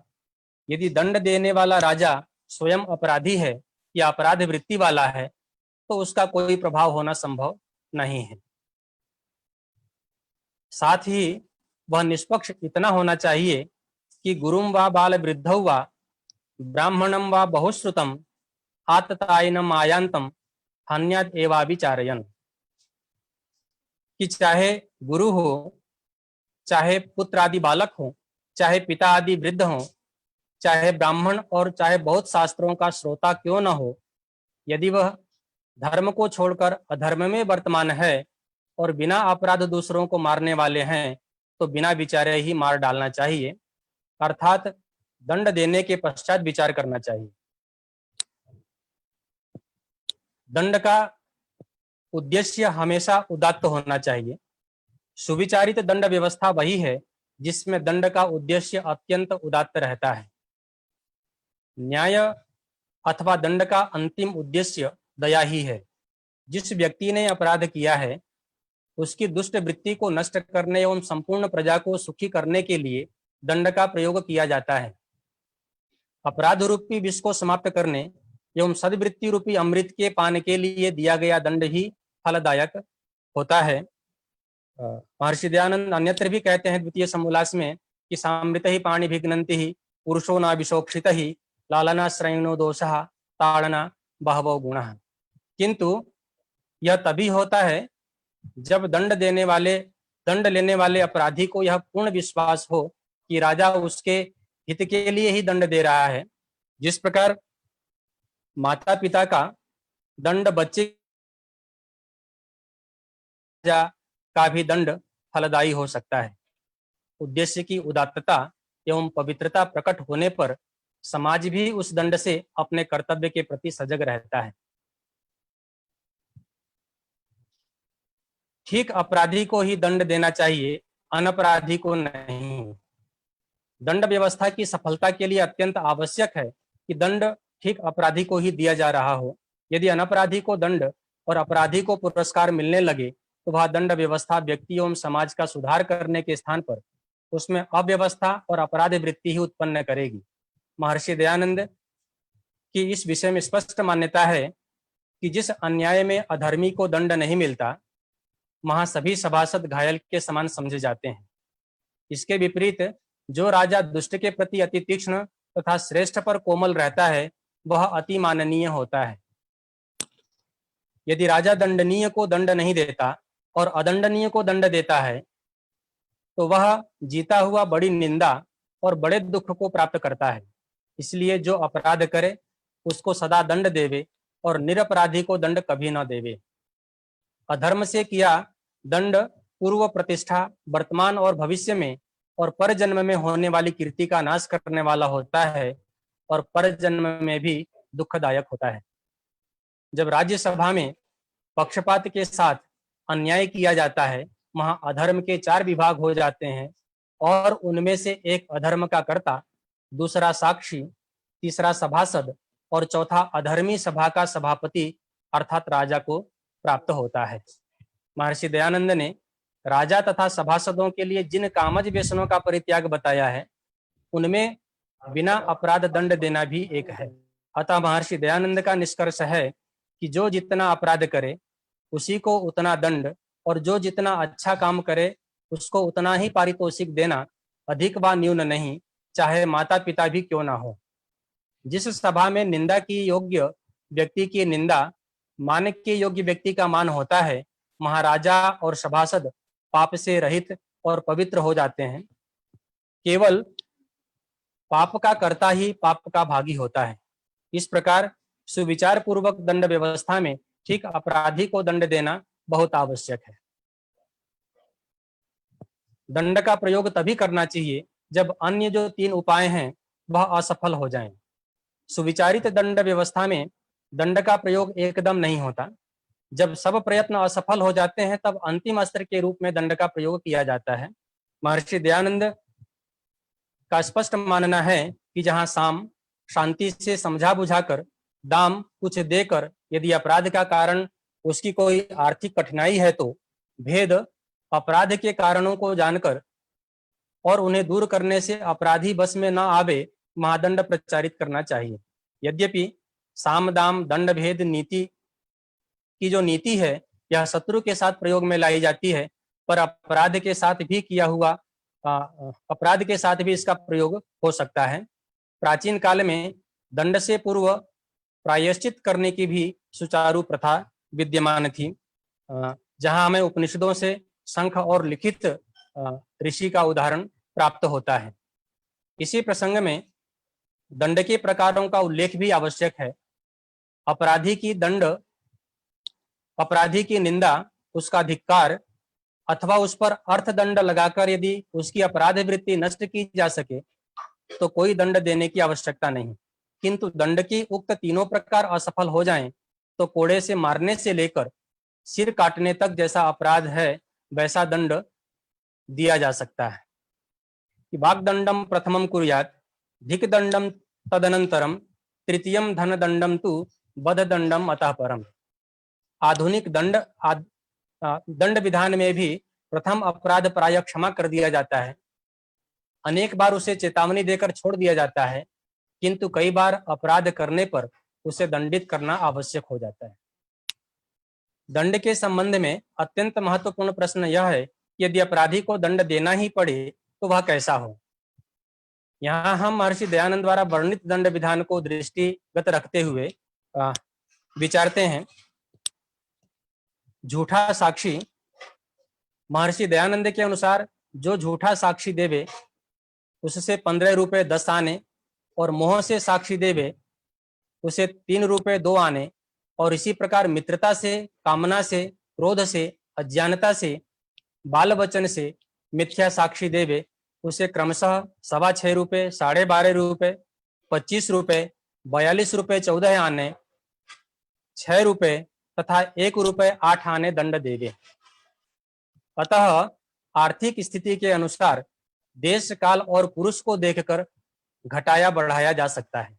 यदि दंड देने वाला राजा स्वयं अपराधी है या अपराध वृत्ति वाला है तो उसका कोई प्रभाव होना संभव नहीं है। साथ ही वह निष्पक्ष इतना होना चाहिए कि गुरुम व बाल वृद्धौ व ब्राह्मणम व बहुश्रुतम आततायनम आयांतम हन्याद एवाविचारयन्। कि चाहे गुरु हो, चाहे पुत्र आदि बालक हो, चाहे पिता आदि वृद्ध हो, चाहे ब्राह्मण और चाहे बहुत शास्त्रों का श्रोता क्यों न हो, यदि वह धर्म को छोड़कर अधर्म में वर्तमान है और बिना अपराध दूसरों को मारने वाले हैं तो बिना विचारे ही मार डालना चाहिए, अर्थात दंड देने के पश्चात विचार करना चाहिए। दंड का उद्देश्य हमेशा उदात्त होना चाहिए। सुविचारित दंड व्यवस्था वही है जिसमें दंड का उद्देश्य अत्यंत उदात्त रहता है। न्याय अथवा दंड का अंतिम उद्देश्य दया ही है। जिस व्यक्ति ने अपराध किया है उसकी दुष्ट वृत्ति को नष्ट करने एवं संपूर्ण प्रजा को सुखी करने के लिए दंड का प्रयोग किया जाता है। अपराध रूपी विष को समाप्त करने एवं सद्वृत्ति रूपी अमृत के पान के लिए दिया गया दंड ही फलदायक होता है। महर्षि दयानंद अन्यत्र भी कहते हैं द्वितीय समोल्लास में कि सामृत ही पाणी भिघ्नन्ति ही पुरुषो न विशोक्षित ही लालना श्रेणो दोषः ताड़ना बहवो गुणः। किंतु यह तभी होता है जब दंड लेने वाले अपराधी को यह पूर्ण विश्वास हो कि राजा उसके हित के लिए ही दंड दे रहा है। जिस प्रकार माता पिता का दंड बच्चे का भी दंड फलदायी हो सकता है। उद्देश्य की उदात्तता एवं पवित्रता प्रकट होने पर समाज भी उस दंड से अपने कर्तव्य के प्रति सजग रहता है। ठीक अपराधी को ही दंड देना चाहिए, अनपराधी को नहीं। दंड व्यवस्था की सफलता के लिए अत्यंत आवश्यक है कि दंड ठीक अपराधी को ही दिया जा रहा हो। यदि अनपराधी को दंड और अपराधी को पुरस्कार मिलने लगे तो वह दंड व्यवस्था व्यक्ति एवं समाज का सुधार करने के स्थान पर उसमें अव्यवस्था और अपराध वृत्ति ही उत्पन्न करेगी। महर्षि दयानंद की इस विषय में स्पष्ट मान्यता है कि जिस अन्याय में अधर्मी को दंड नहीं मिलता वहां सभी सभासद घायल के समान समझे जाते हैं। इसके विपरीत जो राजा दुष्ट के प्रति अति तीक्ष्ण तथा श्रेष्ठ पर कोमल रहता है वह अति माननीय होता है। यदि राजा दंडनीय को दंड नहीं देता और अदंडनीय को दंड देता है तो वह जीता हुआ बड़ी निंदा और बड़े दुख को प्राप्त करता है। इसलिए जो अपराध करे उसको सदा दंड देवे और निरपराधी को दंड कभी न देवे। अधर्म से किया दंड पूर्व प्रतिष्ठा, वर्तमान और भविष्य में और पर जन्म में होने वाली कीर्ति का नाश करने वाला होता है और पर जन्म में भी दुखदायक होता है। जब राज्यसभा में पक्षपात के साथ अन्याय किया जाता है, वहां अधर्म के 4 विभाग हो जाते हैं और उनमें से एक अधर्म का कर्ता, दूसरा साक्षी, तीसरा सभासद और चौथा अधर्मी सभा का सभापति अर्थात राजा को प्राप्त होता है। महर्षि दयानंद ने राजा तथा सभासदों के लिए जिन कामज व्यसनों का परित्याग बताया है उनमें बिना अपराध दंड देना भी एक है। अतः महर्षि दयानंद का निष्कर्ष है कि जो जितना अपराध करे उसी को उतना दंड और जो जितना अच्छा काम करे उसको उतना ही पारितोषिक देना अधिक व न्यून नहीं, चाहे माता पिता भी क्यों ना हो। जिस सभा में निंदा की योग्य व्यक्ति की निंदा, मान के योग्य व्यक्ति का मान होता है, महाराजा और सभासद पाप से रहित और पवित्र हो जाते हैं। केवल पाप का कर्ता ही पाप का भागी होता है। इस प्रकार सुविचार पूर्वक दंड व्यवस्था में ठीक अपराधी को दंड देना बहुत आवश्यक है। दंड का प्रयोग तभी करना चाहिए जब अन्य जो 3 उपाय हैं वह असफल हो जाएं। सुविचारित दंड व्यवस्था में दंड का प्रयोग एकदम नहीं होता। जब सब प्रयत्न असफल हो जाते हैं तब अंतिम अस्त्र के रूप में दंड का प्रयोग किया जाता है। महर्षि दयानंद का स्पष्ट मानना है कि जहां साम शांति से समझा बुझाकर, दाम कुछ देकर, यदि अपराध का कारण उसकी कोई आर्थिक कठिनाई है तो भेद अपराध के कारणों को जानकर और उन्हें दूर करने से अपराधी बस में न आवे, महादंड प्रचारित करना चाहिए। यद्यपि साम दाम दंड भेद नीति की जो नीति है यह शत्रु के साथ प्रयोग में लाई जाती है, पर अपराध के साथ भी इसका प्रयोग हो सकता है। प्राचीन काल में दंड से पूर्व प्रायश्चित करने की भी सुचारू प्रथा विद्यमान थी, जहां हमें उपनिषदों से शंख और लिखित ऋषि का उदाहरण प्राप्त होता है। इसी प्रसंग में दंड के प्रकारों का उल्लेख भी आवश्यक है। अपराधी की निंदा, उसका धिक्कार अथवा उस पर अर्थदंड लगाकर यदि उसकी अपराध वृत्ति नष्ट की जा सके तो कोई दंड देने की आवश्यकता नहीं। किंतु दंड की उक्त तीनों प्रकार असफल हो जाएं तो कोड़े से मारने से लेकर सिर काटने तक जैसा अपराध है वैसा दंड दिया जा सकता है। वाग्दंडम प्रथमम कुर्यात्, धिक्दंडम तदनंतरम, तृतीयम धनदंडम तु वधदंडम अतः परम। आधुनिक दंड विधान में भी प्रथम अपराध प्राय क्षमा कर दिया जाता है। अनेक बार उसे चेतावनी देकर छोड़ दिया जाता है, किंतु कई बार अपराध करने पर उसे दंडित करना आवश्यक हो जाता है। दंड के संबंध में अत्यंत महत्वपूर्ण प्रश्न यह है कि यदि अपराधी को दंड देना ही पड़े तो वह कैसा हो। यहाँ हम महर्षि दयानंद द्वारा वर्णित दंड विधान को दृष्टिगत रखते हुए विचारते हैं। झूठा साक्षी, महर्षि दयानंद के अनुसार जो झूठा साक्षी देवे उससे 15 रुपए 10 आने और मोह से साक्षी देवे उसे 3 रुपए 2 आने, और इसी प्रकार मित्रता से, कामना से, क्रोध से, अज्ञानता से, बाल वचन से मिथ्या साक्षी देवे उसे क्रमशः 6.25 रुपए, 12.5 रुपए, 25 रुपए, 42 रुपए 14 आने, 6 रुपए तथा 1 रुपए 8 आने दंड देवे। अतः आर्थिक स्थिति के अनुसार देश काल और पुरुष को देखकर घटाया बढ़ाया जा सकता है।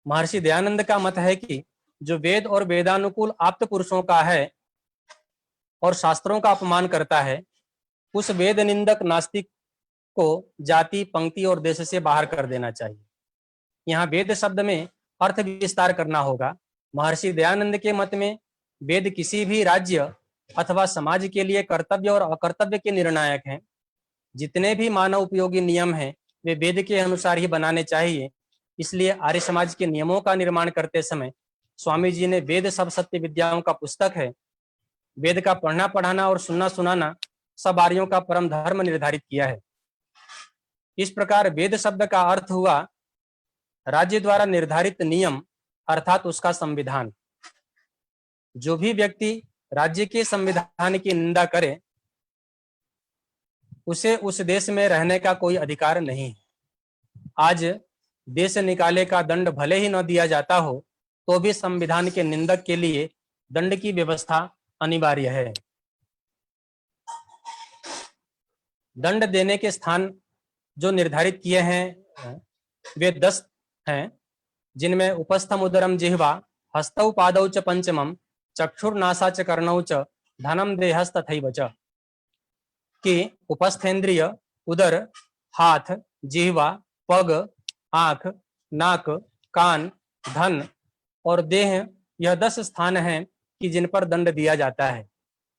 महर्षि दयानंद का मत है कि जो वेद और वेदानुकूल आप्त पुरुषों का है और शास्त्रों का अपमान करता है, उस वेद निंदक नास्तिक को जाति, पंक्ति और देश से बाहर कर देना चाहिए। यहाँ वेद शब्द में अर्थ विस्तार करना होगा। महर्षि दयानंद के मत में वेद किसी भी राज्य अथवा समाज के लिए कर्तव्य और अकर्तव्य के निर्णायक हैं। जितने भी मानव उपयोगी नियम हैं वे वेद के अनुसार ही बनाने चाहिए। इसलिए आर्य समाज के नियमों का निर्माण करते समय स्वामी जी ने वेद सब सत्य विद्याओं का पुस्तक है, वेद का पढ़ना पढ़ाना और सुनना सुनाना सब आर्यों का परम धर्म निर्धारित किया है। इस प्रकार वेद शब्द का अर्थ हुआ राज्य द्वारा निर्धारित नियम अर्थात उसका संविधान। जो भी व्यक्ति राज्य के संविधान की निंदा करे उसे उस देश में रहने का कोई अधिकार नहीं। आज देश निकाले का दंड भले ही न दिया जाता हो तो भी संविधान के निंदक के लिए दंड की व्यवस्था अनिवार्य है। दंड देने के स्थान जो निर्धारित किए हैं वे 10 हैं, जिनमें उपस्थम उदरम जिह्वा, हस्तौ पादौ च पंचमम, चक्षुर्नासा च कर्णौ च, धनम देहस्तथैव च। कि उपस्थेंद्रिय, उदर, हाथ, जिह्वा, पग, आंख, नाक, कान, धन और देह, यह 10 स्थान हैं कि जिन पर दंड दिया जाता है।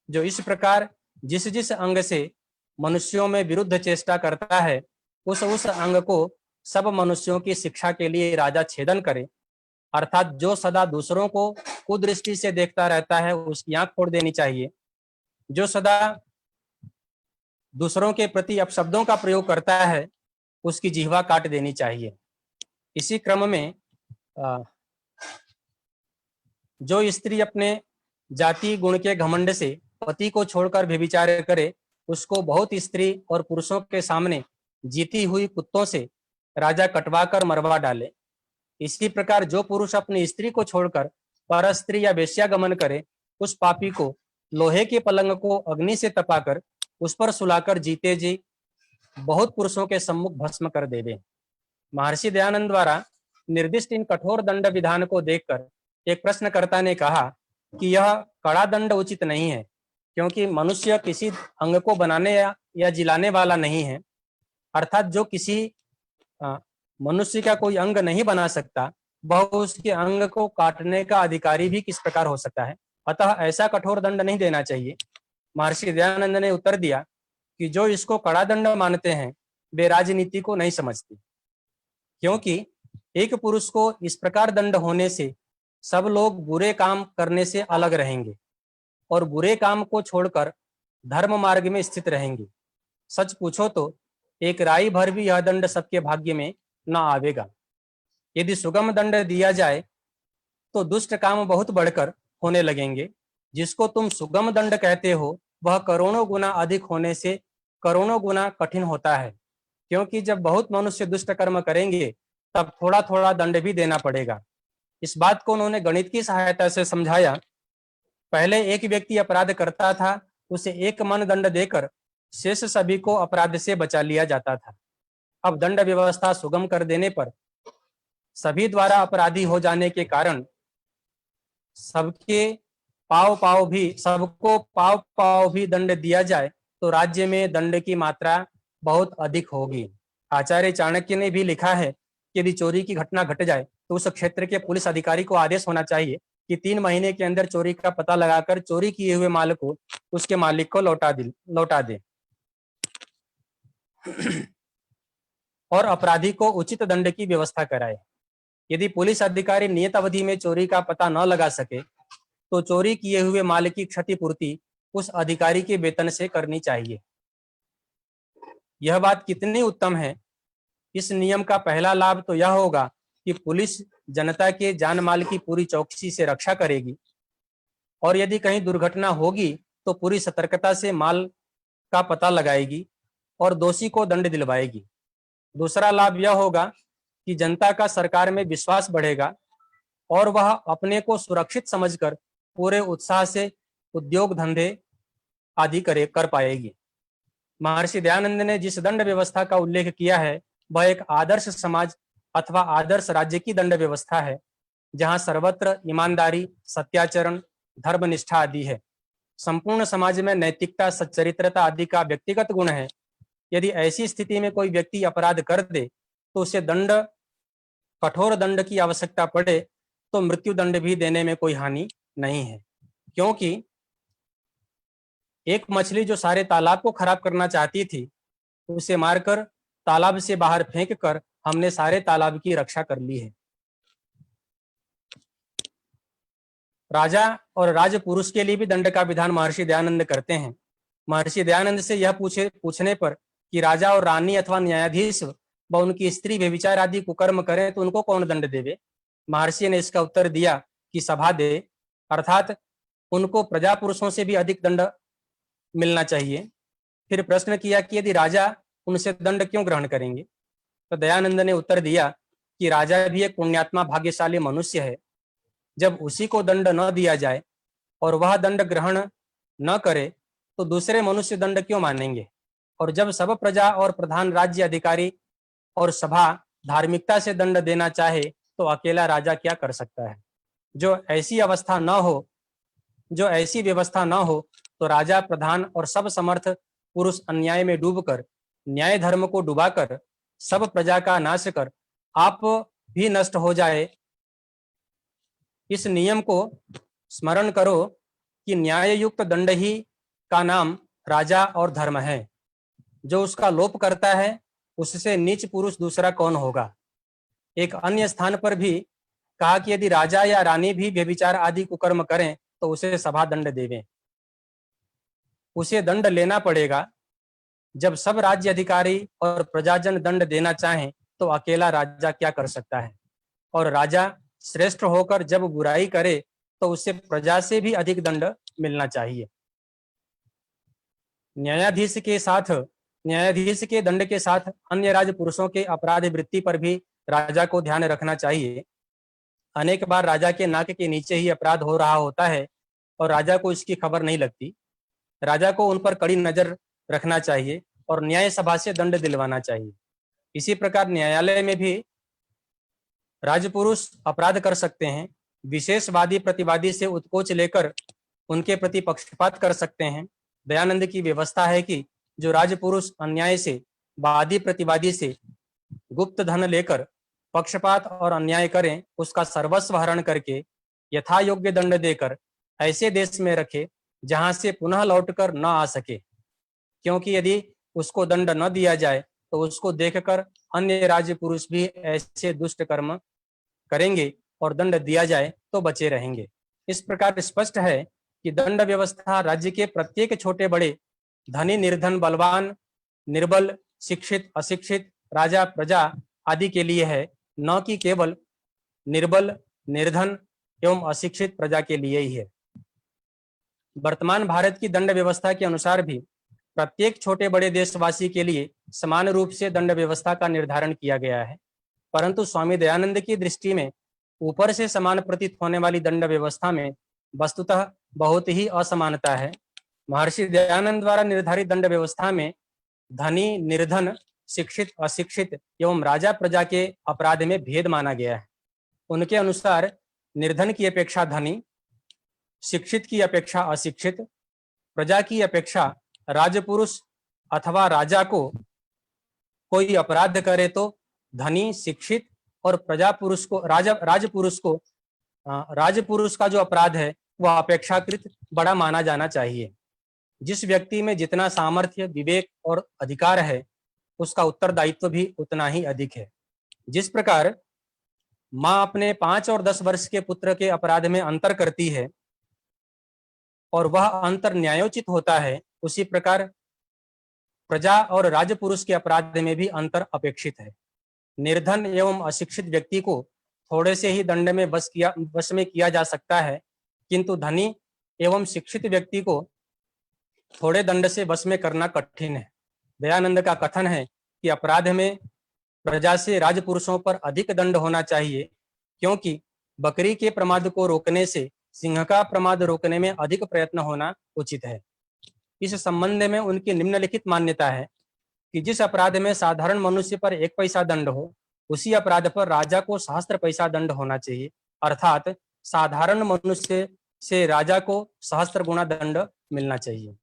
जो इस प्रकार जिस जिस अंग से मनुष्यों में विरुद्ध चेष्टा करता है उस अंग को सब मनुष्यों की शिक्षा के लिए राजा छेदन करे, अर्थात जो सदा दूसरों को कुदृष्टि से देखता रहता है उसकी आंख फोड़ देनी चाहिए। जो सदा दूसरों के प्रति अपशब्दों का प्रयोग करता है उसकी जिह्वा काट देनी चाहिए। इसी क्रम में जो स्त्री अपने जाति गुण के घमंड से पति को छोड़कर व्यभिचार करे उसको बहुत स्त्री और पुरुषों के सामने जीती हुई कुत्तों से राजा कटवाकर मरवा डाले। इसी प्रकार जो पुरुष अपनी स्त्री को छोड़कर पर स्त्री या वेश्यागमन करे उस पापी को लोहे के पलंग को अग्नि से तपाकर उस पर सुलाकर जीते जी बहुत पुरुषों के सम्मुख भस्म कर देवे। महर्षि दयानंद द्वारा निर्दिष्ट इन कठोर दंड विधान को देखकर एक प्रश्नकर्ता ने कहा कि यह कड़ा दंड उचित नहीं है, क्योंकि मनुष्य किसी अंग को बनाने या जिलाने वाला नहीं है। अर्थात जो किसी मनुष्य का कोई अंग नहीं बना सकता वह उसके अंग को काटने का अधिकारी भी किस प्रकार हो सकता है। अतः ऐसा कठोर दंड नहीं देना चाहिए। महर्षि दयानंद ने उत्तर दिया कि जो इसको कड़ा दंड मानते हैं वे राजनीति को नहीं समझते, क्योंकि एक पुरुष को इस प्रकार दंड होने से सब लोग बुरे काम करने से अलग रहेंगे और बुरे काम को छोड़कर धर्म मार्ग में स्थित रहेंगे। सच पूछो तो एक राई भर भी यह दंड सबके भाग्य में न आवेगा। यदि सुगम दंड दिया जाए तो दुष्ट काम बहुत बढ़कर होने लगेंगे। जिसको तुम सुगम दंड कहते हो वह करोड़ों गुना अधिक होने से करोड़ों गुना कठिन होता है, क्योंकि जब बहुत मनुष्य दुष्ट कर्म करेंगे तब थोड़ा थोड़ा दंड भी देना पड़ेगा। इस बात को उन्होंने गणित की सहायता से समझाया। पहले एक व्यक्ति अपराध करता था, उसे 1 मन दंड देकर शेष सभी को अपराध से बचा लिया जाता था। अब दंड व्यवस्था सुगम कर देने पर सभी द्वारा अपराधी हो जाने के कारण सबको पाव पाव भी दंड दिया जाए तो राज्य में दंड की मात्रा बहुत अधिक होगी। आचार्य चाणक्य ने भी लिखा है कि यदि चोरी की घटना घट जाए तो उस क्षेत्र के पुलिस अधिकारी को आदेश होना चाहिए कि 3 महीने के अंदर चोरी का पता लगाकर चोरी किए हुए माल को उसके मालिक को लौटा दे और अपराधी को उचित दंड की व्यवस्था कराए। यदि पुलिस अधिकारी नियत अवधि में चोरी का पता न लगा सके तो चोरी किए हुए माल की क्षतिपूर्ति उस अधिकारी के वेतन से करनी चाहिए। यह बात कितनी उत्तम है। इस नियम का पहला लाभ तो यह होगा कि पुलिस जनता के जान माल की पूरी चौकसी से रक्षा करेगी और यदि कहीं दुर्घटना होगी तो पूरी सतर्कता से माल का पता लगाएगी और दोषी को दंड दिलवाएगी। दूसरा लाभ यह होगा कि जनता का सरकार में विश्वास बढ़ेगा और वह अपने को सुरक्षित समझकर पूरे उत्साह से उद्योग धंधे आदि कर पाएगी। महर्षि दयानंद ने जिस दंड व्यवस्था का उल्लेख किया है वह एक आदर्श समाज अथवा आदर्श राज्य की दंड व्यवस्था है, जहां सर्वत्र ईमानदारी, सत्याचरण, धर्मनिष्ठा आदि है। संपूर्ण समाज में नैतिकता, सच्चरित्रता आदि का व्यक्तिगत गुण है। यदि ऐसी स्थिति में कोई व्यक्ति अपराध कर दे तो उसे कठोर दंड की आवश्यकता पड़े तो मृत्यु दंड भी देने में कोई हानि नहीं है, क्योंकि एक मछली जो सारे तालाब को खराब करना चाहती थी उसे मारकर तालाब से बाहर फेंक कर हमने सारे तालाब की रक्षा कर ली है। राजा और राजपुरुष के लिए भी दंड का विधान महर्षि दयानंद करते हैं। महर्षि दयानंद से यह पूछने पर कि राजा और रानी अथवा न्यायाधीश व उनकी स्त्री व्यभिचार आदि कुकर्म करें तो उनको कौन दंड देवे, महर्षि ने इसका उत्तर दिया कि सभा दे, अर्थात उनको प्रजा पुरुषों से भी अधिक दंड मिलना चाहिए। फिर प्रश्न किया कि यदि राजा उनसे दंड क्यों ग्रहण करेंगे, तो दयानंद ने उत्तर दिया कि राजा भी एक पुण्यात्मा भाग्यशाली मनुष्य है। जब उसी को दंड न दिया जाए और वह दंड ग्रहण न करे तो दूसरे मनुष्य दंड क्यों मानेंगे, और जब सब प्रजा और प्रधान राज्य अधिकारी और सभा धार्मिकता से दंड देना चाहे तो अकेला राजा क्या कर सकता है। जो ऐसी व्यवस्था न हो तो राजा, प्रधान और सब समर्थ पुरुष अन्याय में डूबकर, न्याय धर्म को डुबाकर, सब प्रजा का नाश कर आप भी नष्ट हो जाए। इस नियम को स्मरण करो कि न्याय युक्त दंड ही का नाम राजा और धर्म है। जो उसका लोप करता है उससे नीच पुरुष दूसरा कौन होगा। एक अन्य स्थान पर भी कहा कि यदि राजा या रानी भी व्यभिचार आदि कुकर्म करें तो उसे सभा दंड देवे। उसे दंड लेना पड़ेगा। जब सब राज्य अधिकारी और प्रजाजन दंड देना चाहें तो अकेला राजा क्या कर सकता है, और राजा श्रेष्ठ होकर जब बुराई करे तो उसे प्रजा से भी अधिक दंड मिलना चाहिए। न्यायाधीश के दंड के साथ अन्य राजपुरुषों के अपराध वृत्ति पर भी राजा को ध्यान रखना चाहिए। अनेक बार राजा के नाक के नीचे ही अपराध हो रहा होता है और राजा को इसकी खबर नहीं लगती। राजा को उन पर कड़ी नजर रखना चाहिए और न्याय सभा से दंड दिलवाना चाहिए। इसी प्रकार न्यायालय में भी राजपुरुष अपराध कर सकते हैं। विशेषवादी प्रतिवादी से उत्कोच लेकर उनके प्रति पक्षपात कर सकते हैं। दयानंद की व्यवस्था है कि जो राजपुरुष अन्याय से वादी प्रतिवादी से गुप्त धन लेकर पक्षपात और अन्याय करें उसका सर्वस्व हरण करके यथा योग्य दंड देकर ऐसे देश में रखे जहां से पुनः लौटकर न आ सके, क्योंकि यदि उसको दंड न दिया जाए तो उसको देखकर अन्य राज्य पुरुष भी ऐसे दुष्ट कर्म करेंगे और दंड दिया जाए तो बचे रहेंगे। इस प्रकार स्पष्ट है कि दंड व्यवस्था राज्य के प्रत्येक छोटे बड़े, धनी निर्धन, बलवान निर्बल, शिक्षित अशिक्षित, राजा प्रजा आदि के लिए है, न कि केवल निर्बल निर्धन एवं अशिक्षित प्रजा के लिए ही है। वर्तमान भारत की दंड व्यवस्था के अनुसार भी प्रत्येक छोटे बड़े देशवासी के लिए समान रूप से दंड व्यवस्था का निर्धारण किया गया है, परंतु स्वामी दयानंद की दृष्टि में ऊपर से समान प्रतीत होने वाली दंड व्यवस्था में वस्तुतः बहुत ही असमानता है। महर्षि दयानंद द्वारा निर्धारित दंड व्यवस्था में धनी निर्धन, शिक्षित अशिक्षित एवं राजा प्रजा के अपराध में भेद माना गया है। उनके अनुसार निर्धन की अपेक्षा धनी, शिक्षित की अपेक्षा अशिक्षित, प्रजा की अपेक्षा राजपुरुष अथवा राजा को कोई अपराध करे तो धनी, शिक्षित और प्रजा पुरुष को राजपुरुष का जो अपराध है वह अपेक्षाकृत बड़ा माना जाना चाहिए। जिस व्यक्ति में जितना सामर्थ्य, विवेक और अधिकार है उसका उत्तरदायित्व भी उतना ही अधिक है। जिस प्रकार माँ अपने 5 और 10 वर्ष के पुत्र के अपराध में अंतर करती है और वह अंतर न्यायोचित होता है, उसी प्रकार प्रजा और राजपुरुष के अपराध में भी अंतर अपेक्षित है। निर्धन एवं अशिक्षित व्यक्ति को थोड़े से ही दंड में वश में किया जा सकता है, किंतु धनी एवं शिक्षित व्यक्ति को थोड़े दंड से वश में करना कठिन है। दयानंद का कथन है कि अपराध में प्रजा से राजपुरुषों पर अधिक दंड होना चाहिए, क्योंकि बकरी के प्रमाद को रोकने से सिंह का प्रमाद रोकने में अधिक प्रयत्न होना उचित है। इस संबंध में उनकी निम्नलिखित मान्यता है कि जिस अपराध में साधारण मनुष्य पर 1 पैसा दंड हो, उसी अपराध पर राजा को सहस्त्र पैसा दंड होना चाहिए, अर्थात साधारण मनुष्य से राजा को सहस्त्र गुना दंड मिलना चाहिए।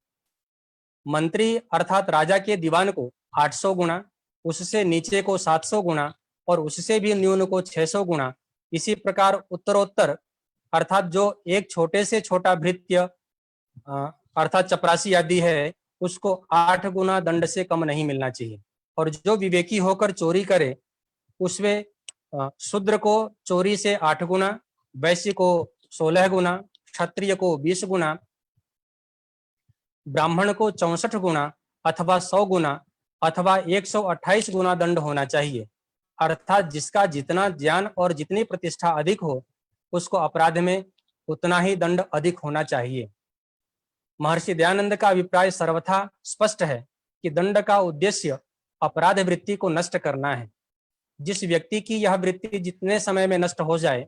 मंत्री अर्थात राजा के दीवान को 800 गुना, उससे नीचे को 700 गुना और उससे भी न्यून को 600 गुना, इसी प्रकार उत्तरोत्तर अर्थात जो एक छोटे से छोटा भृत्य अर्थात चपरासी आदि है उसको 8 गुना दंड से कम नहीं मिलना चाहिए। और जो विवेकी होकर चोरी करे उसमें शूद्र को चोरी से 8 गुना, वैश्य को 16 गुना, क्षत्रिय को 20 गुना, ब्राह्मण को 64 गुना अथवा 100 गुना अथवा 128 गुना दंड होना चाहिए। अर्थात जिसका जितना ज्ञान और जितनी प्रतिष्ठा अधिक हो उसको अपराध में उतना ही दंड अधिक होना चाहिए। महर्षि दयानंद का अभिप्राय सर्वथा स्पष्ट है कि दंड का उद्देश्य अपराध वृत्ति को नष्ट करना है। जिस व्यक्ति की यह वृत्ति जितने समय में नष्ट हो जाए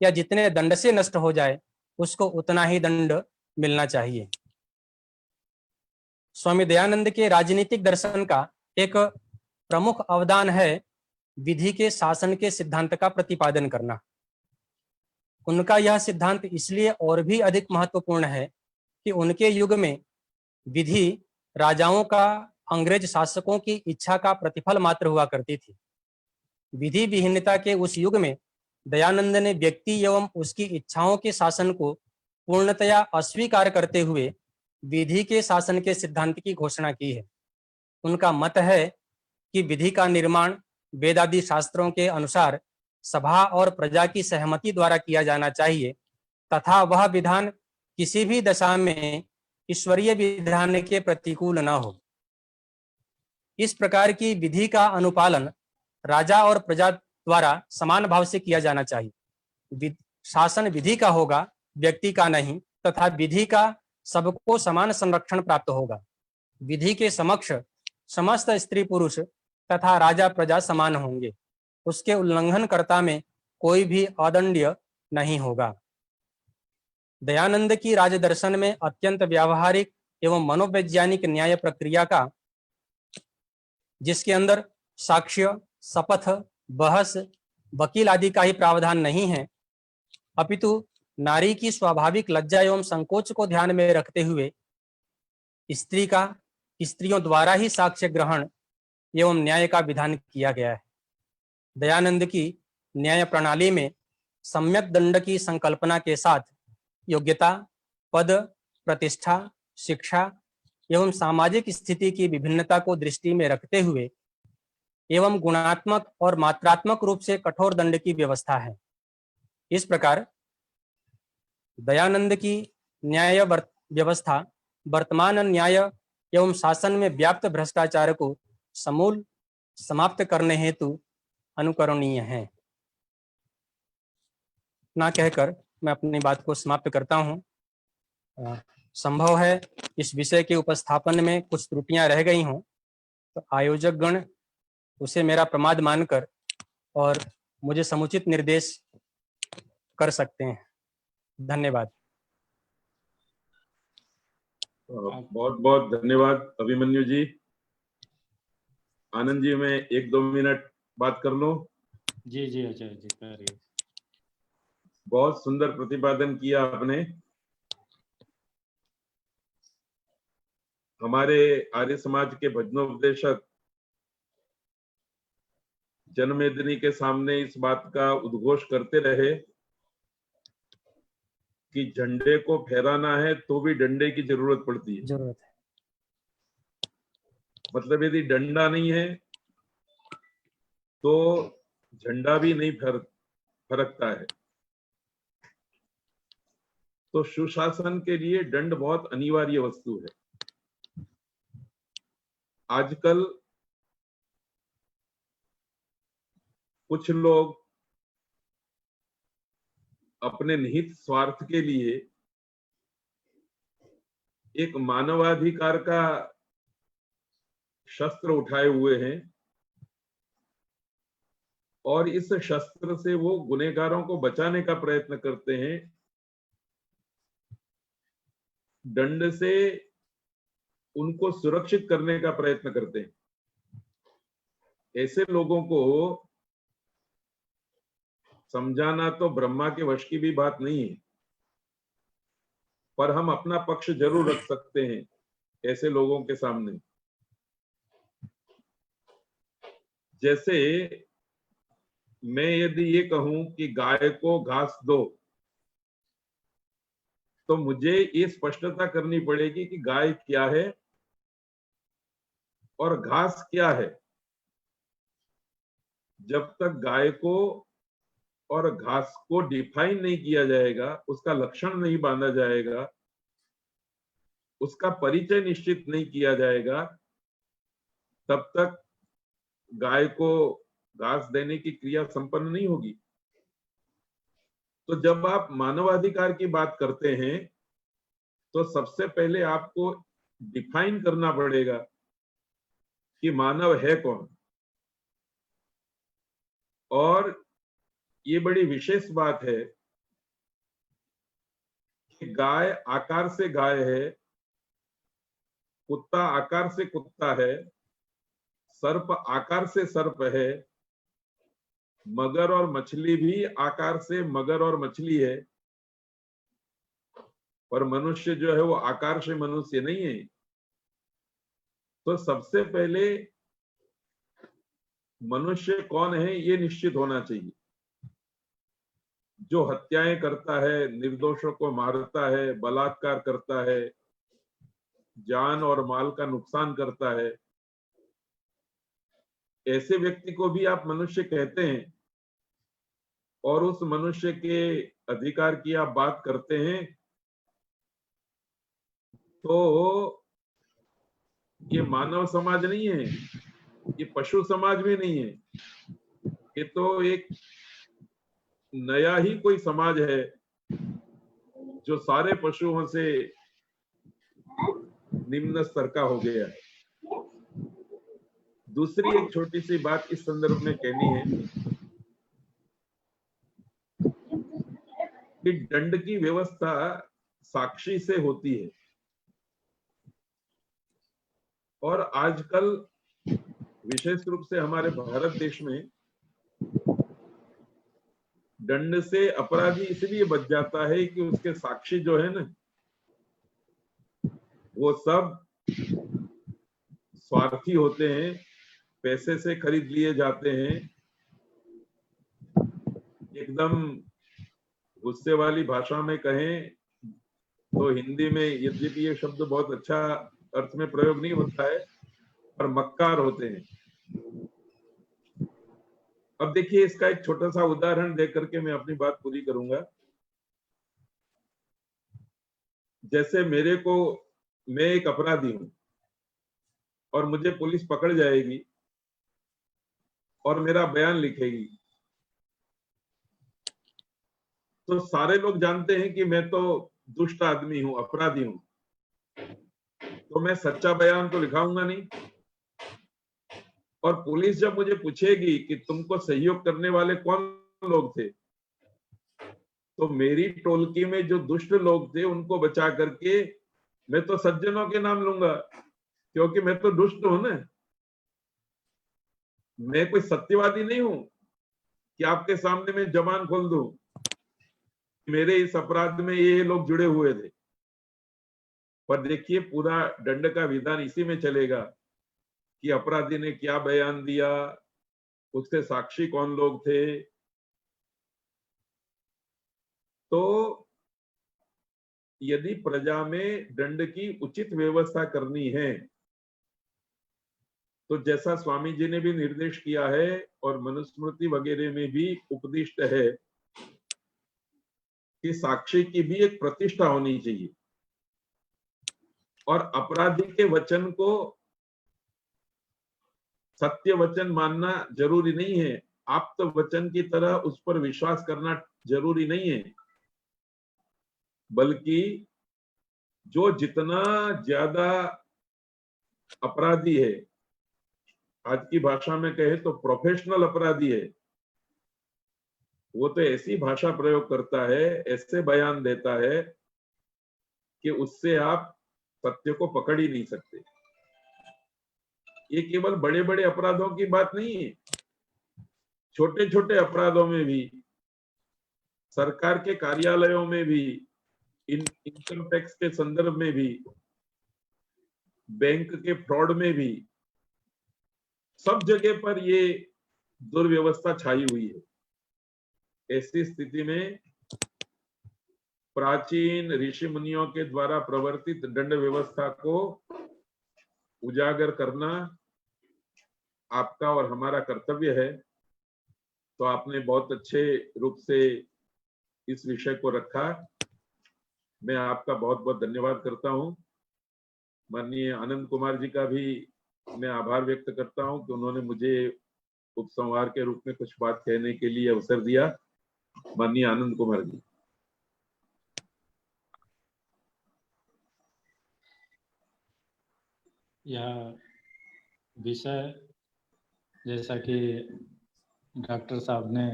या जितने दंड से नष्ट हो जाए उसको उतना ही दंड मिलना चाहिए। स्वामी दयानंद के राजनीतिक दर्शन का एक प्रमुख अवदान है विधि के शासन के सिद्धांत का प्रतिपादन करना। उनका यह सिद्धांत इसलिए और भी अधिक महत्वपूर्ण है कि उनके युग में विधि राजाओं का अंग्रेज शासकों की इच्छा का प्रतिफल मात्र हुआ करती थी। विधि विहीनता के उस युग में दयानंद ने व्यक्ति एवं उसकी इच्छाओं के शासन को पूर्णतया अस्वीकार करते हुए विधि के शासन के सिद्धांत की घोषणा की है। उनका मत है कि विधि का निर्माण वेदादि शास्त्रों के अनुसार सभा और प्रजा की सहमति द्वारा किया जाना चाहिए तथा वह विधान किसी भी दशा में ईश्वरीय विधान के प्रतिकूल न हो। इस प्रकार की विधि का अनुपालन राजा और प्रजा द्वारा समान भाव से किया जाना चाहिए। शासन विधि का होगा, व्यक्ति का नहीं, तथा विधि का सबको समान संरक्षण प्राप्त होगा। विधि के समक्ष समस्त स्त्री पुरुष तथा राजा प्रजा समान होंगे। उसके उल्लंघनकर्ता में कोई भी अदंड्य नहीं होगा। दयानंद की राजदर्शन में अत्यंत व्यावहारिक एवं मनोवैज्ञानिक न्याय प्रक्रिया का, जिसके अंदर साक्ष्य, शपथ, बहस, वकील आदि का ही प्रावधान नहीं है, अपितु नारी की स्वाभाविक लज्जा एवं संकोच को ध्यान में रखते हुए स्त्रियों द्वारा ही साक्ष्य ग्रहण एवं न्याय का विधान किया गया है। दयानंद की न्याय प्रणाली में सम्यक दंड की संकल्पना के साथ योग्यता, पद, प्रतिष्ठा, शिक्षा एवं सामाजिक स्थिति की विभिन्नता को दृष्टि में रखते हुए एवं गुणात्मक और मात्रात्मक रूप से कठोर दंड की व्यवस्था है। इस प्रकार दयानंद की न्याय व्यवस्था वर्तमान न्याय एवं शासन में व्याप्त भ्रष्टाचार को समूल समाप्त करने हेतु अनुकरणीय है। ना कहकर मैं अपनी बात को समाप्त करता हूँ। संभव है इस विषय के उपस्थापन में कुछ त्रुटियां रह गई हों, तो आयोजक गण उसे मेरा प्रमाद मानकर और मुझे समुचित निर्देश कर सकते हैं। धन्यवाद। बहुत बहुत धन्यवाद अभिमन्यु जी। आनंद जी, मैं 1-2 मिनट बात कर लूं? जी जी आचार्य जी करिए। बहुत सुंदर प्रतिपादन किया आपने। हमारे आर्य समाज के भजनोपदेशक जनमेदिनी के सामने इस बात का उद्घोष करते रहे कि झंडे को फहराना है तो भी डंडे की जरूरत पड़ती है। जरूरत है। मतलब यदि डंडा नहीं है तो झंडा भी नहीं फरकता है। तो सुशासन के लिए दंड बहुत अनिवार्य वस्तु है। आजकल कुछ लोग अपने निहित स्वार्थ के लिए एक मानवाधिकार का शस्त्र उठाए हुए हैं और इस शस्त्र से वो गुनहगारों को बचाने का प्रयत्न करते हैं। दंड से उनको सुरक्षित करने का प्रयत्न करते हैं। ऐसे लोगों को समझाना तो ब्रह्मा के वश की भी बात नहीं है, पर हम अपना पक्ष जरूर रख सकते हैं ऐसे लोगों के सामने। जैसे मैं यदि ये कहूं कि गाय को घास दो, तो मुझे ये स्पष्टता करनी पड़ेगी कि गाय क्या है और घास क्या है। जब तक गाय को और घास को डिफाइन नहीं किया जाएगा, उसका लक्षण नहीं बांधा जाएगा, उसका परिचय निश्चित नहीं किया जाएगा, तब तक गाय को घास देने की क्रिया संपन्न नहीं होगी। तो जब आप मानवाधिकार की बात करते हैं तो सबसे पहले आपको डिफाइन करना पड़ेगा कि मानव है कौन। और ये बड़ी विशेष बात है कि गाय आकार से गाय है, कुत्ता आकार से कुत्ता है, सर्प आकार से सर्प है, मगर और मछली भी आकार से मगर और मछली है, और मनुष्य जो है वो आकार से मनुष्य नहीं है। तो सबसे पहले मनुष्य कौन है ये निश्चित होना चाहिए। जो हत्याएं करता है, निर्दोषों को मारता है, बलात्कार करता है, जान और माल का नुकसान करता है, ऐसे व्यक्ति को भी आप मनुष्य कहते हैं। और उस मनुष्य के अधिकार की आप बात करते हैं तो ये मानव समाज नहीं है, ये पशु समाज भी नहीं है, ये तो एक नया ही कोई समाज है जो सारे पशुओं से निम्न स्तर का हो गया है। दूसरी एक छोटी सी बात इस संदर्भ में कहनी है कि दंड की व्यवस्था साक्षी से होती है, और आजकल विशेष रूप से हमारे भारत देश में दंड से अपराधी इसलिए बच जाता है कि उसके साक्षी जो है ना, वो सब स्वार्थी होते हैं, पैसे से खरीद लिए जाते हैं। एकदम गुस्से वाली भाषा में कहें तो हिंदी में, यद्यपि ये शब्द बहुत अच्छा अर्थ में प्रयोग नहीं होता है, पर मक्कार होते हैं। अब देखिए, इसका एक छोटा सा उदाहरण दे करके मैं अपनी बात पूरी करूंगा। जैसे मैं एक अपराधी हूं और मुझे पुलिस पकड़ जाएगी और मेरा बयान लिखेगी, तो सारे लोग जानते हैं कि मैं तो दुष्ट आदमी हूं, अपराधी हूं, तो मैं सच्चा बयान तो लिखाऊंगा नहीं। और पुलिस जब मुझे पूछेगी कि तुमको सहयोग करने वाले कौन लोग थे, तो मेरी टोलकी में जो दुष्ट लोग थे उनको बचा करके मैं तो सज्जनों के नाम लूंगा, क्योंकि मैं तो दुष्ट हूं ना। मैं कोई सत्यवादी नहीं हूं कि आपके सामने मैं जबान खोल दूं मेरे इस अपराध में ये लोग जुड़े हुए थे। पर देखिए, पूरा दंड का विधान इसी में चलेगा कि अपराधी ने क्या बयान दिया, उसके साक्षी कौन लोग थे। तो यदि प्रजा में दंड की उचित व्यवस्था करनी है, तो जैसा स्वामी जी ने भी निर्देश किया है और मनुस्मृति वगैरह में भी उपदिष्ट है कि साक्षी की भी एक प्रतिष्ठा होनी चाहिए, और अपराधी के वचन को सत्य वचन मानना जरूरी नहीं है, आप्त वचन की तरह उस पर विश्वास करना जरूरी नहीं है। बल्कि जो जितना ज्यादा अपराधी है, आज की भाषा में कहे तो प्रोफेशनल अपराधी है, वो तो ऐसी भाषा प्रयोग करता है, ऐसे बयान देता है कि उससे आप सत्य को पकड़ ही नहीं सकते। ये केवल बड़े बड़े अपराधों की बात नहीं है, छोटे छोटे अपराधों में भी, सरकार के कार्यालयों में भी, इनकम टैक्स के संदर्भ में भी, बैंक के फ्रॉड में भी, सब जगह पर ये दुर्व्यवस्था छाई हुई है। ऐसी स्थिति में प्राचीन ऋषि मुनियों के द्वारा प्रवर्तित दंड व्यवस्था को उजागर करना आपका और हमारा कर्तव्य है। तो आपने बहुत अच्छे रूप से इस विषय को रखा। मैं आपका बहुत बहुत धन्यवाद करता हूं। माननीय आनंद कुमार जी का भी मैं आभार व्यक्त करता हूं कि उन्होंने मुझे उपसंहार के रूप में कुछ बात कहने के लिए अवसर दिया। माननीय आनंद कुमार जी। यह विषय जैसा कि डॉक्टर साहब ने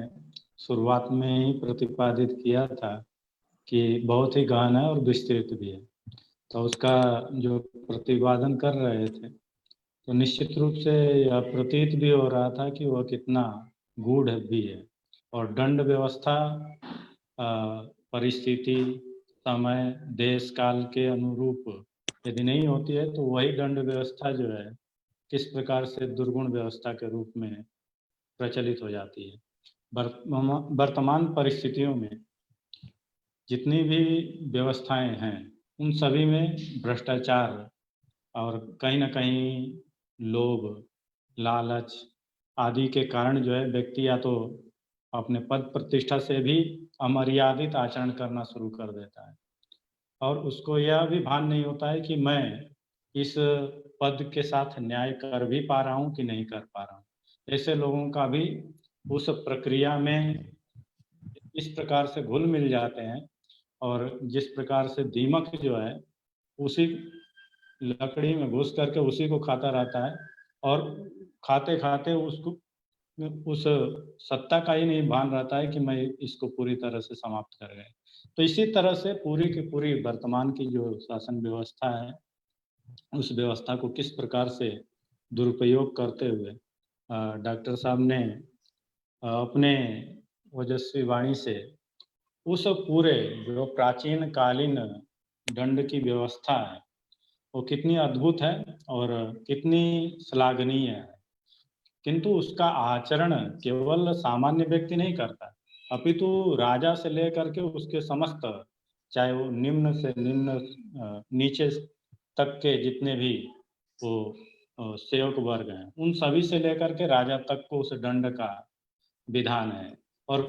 शुरुआत में ही प्रतिपादित किया था कि बहुत ही गहन है और विस्तृत भी है, तो उसका जो प्रतिपादन कर रहे थे तो निश्चित रूप से यह प्रतीत भी हो रहा था कि वह कितना गूढ़ भी है। और दंड व्यवस्था परिस्थिति, समय, देश काल के अनुरूप यदि नहीं होती है तो वही दंड व्यवस्था जो है किस प्रकार से दुर्गुण व्यवस्था के रूप में प्रचलित हो जाती है। वर्तमान परिस्थितियों में जितनी भी व्यवस्थाएं हैं उन सभी में भ्रष्टाचार और कहीं ना कहीं लोभ, लालच आदि के कारण जो है व्यक्ति या तो अपने पद प्रतिष्ठा से भी अमर्यादित आचरण करना शुरू कर देता है और उसको यह भी भान नहीं होता है कि मैं इस पद के साथ न्याय कर भी पा रहा हूँ कि नहीं कर पा रहा हूँ। ऐसे लोगों का भी उस प्रक्रिया में इस प्रकार से घुल मिल जाते हैं और जिस प्रकार से दीमक जो है उसी लकड़ी में घुस करके उसी को खाता रहता है और खाते खाते उसको उस सत्ता का ही नहीं भान रहता है कि मैं इसको पूरी तरह से समाप्त कर गए। तो इसी तरह से पूरी की पूरी वर्तमान की जो शासन व्यवस्था है उस व्यवस्था को किस प्रकार से दुरुपयोग करते हुए डॉक्टर साहब ने अपने ओजस्वी वाणी से उस पूरे जो प्राचीन कालीन दंड की व्यवस्था है वो कितनी अद्भुत है और कितनी श्लाघनीय है, किंतु उसका आचरण केवल सामान्य व्यक्ति नहीं करता, अपितु राजा से लेकर के उसके समस्त, चाहे वो निम्न से निम्न नीचे तक के जितने भी वो सेवक वर्ग हैं उन सभी से लेकर के राजा तक को उस दंड का विधान है। और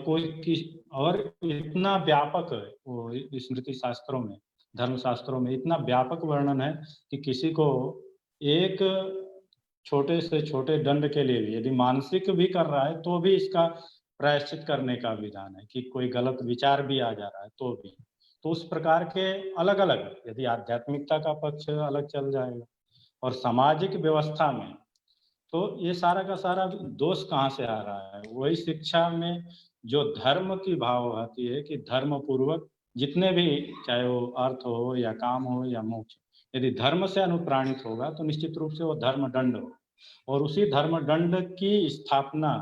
और इतना व्यापक वो स्मृति शास्त्रों में, धर्म शास्त्रों में इतना व्यापक वर्णन है कि किसी को एक छोटे से छोटे दंड के लिए भी यदि मानसिक भी कर रहा है तो भी इसका प्रायश्चित करने का विधान है कि कोई गलत विचार भी आ जा रहा है तो भी। तो उस प्रकार के अलग अलग, यदि आध्यात्मिकता का पक्ष अलग चल जाएगा और सामाजिक व्यवस्था में तो ये सारा का सारा दोष कहाँ से आ रहा है, वही शिक्षा में जो धर्म की भाव आती है कि धर्म पूर्वक जितने भी, चाहे वो अर्थ हो या काम हो या मोक्ष, यदि धर्म से अनुप्राणित होगा तो निश्चित रूप से वो धर्म दंड हो और उसी धर्म दंड की स्थापना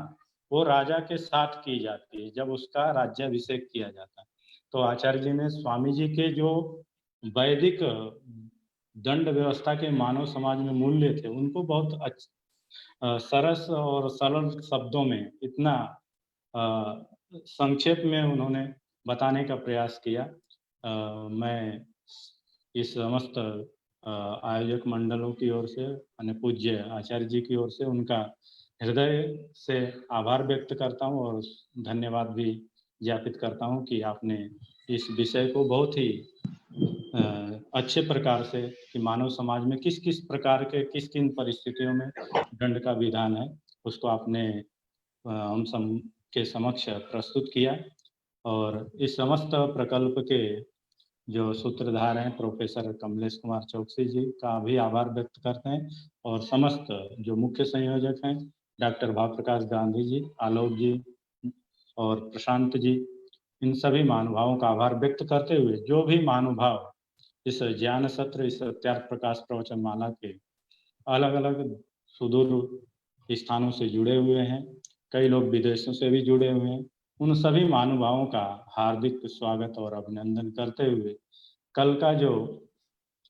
वो राजा के साथ की जाती है जब उसका राज्याभिषेक किया जाता है। तो आचार्य जी ने स्वामी जी के जो वैदिक दंड व्यवस्था के मानव समाज में मूल्य थे उनको बहुत सरस और सरल शब्दों में इतना संक्षेप में उन्होंने बताने का प्रयास किया। मैं इस समस्त आयोजक मंडलों की ओर से, अन्य पूज्य आचार्य जी की ओर से उनका हृदय से आभार व्यक्त करता हूँ और धन्यवाद भी ज्ञापित करता हूँ कि आपने इस विषय को बहुत ही अच्छे प्रकार से कि मानव समाज में किस किस प्रकार के किस किन परिस्थितियों में दंड का विधान है उसको आपने हम सब के समक्ष प्रस्तुत किया। और इस समस्त प्रकल्प के जो सूत्रधार हैं प्रोफेसर कमलेश कुमार चौकसी जी का भी आभार व्यक्त करते हैं और समस्त जो मुख्य संयोजक हैं डॉक्टर भावप्रकाश गांधी जी, आलोक जी और प्रशांत जी, इन सभी महानुभावों का आभार व्यक्त करते हुए जो भी महानुभाव इस ज्ञान सत्र, इस त्याग प्रकाश प्रवचन माला के अलग अलग सुदूर स्थानों से जुड़े हुए हैं, कई लोग विदेशों से भी जुड़े हुए हैं, उन सभी महानुभावों का हार्दिक स्वागत और अभिनंदन करते हुए कल का जो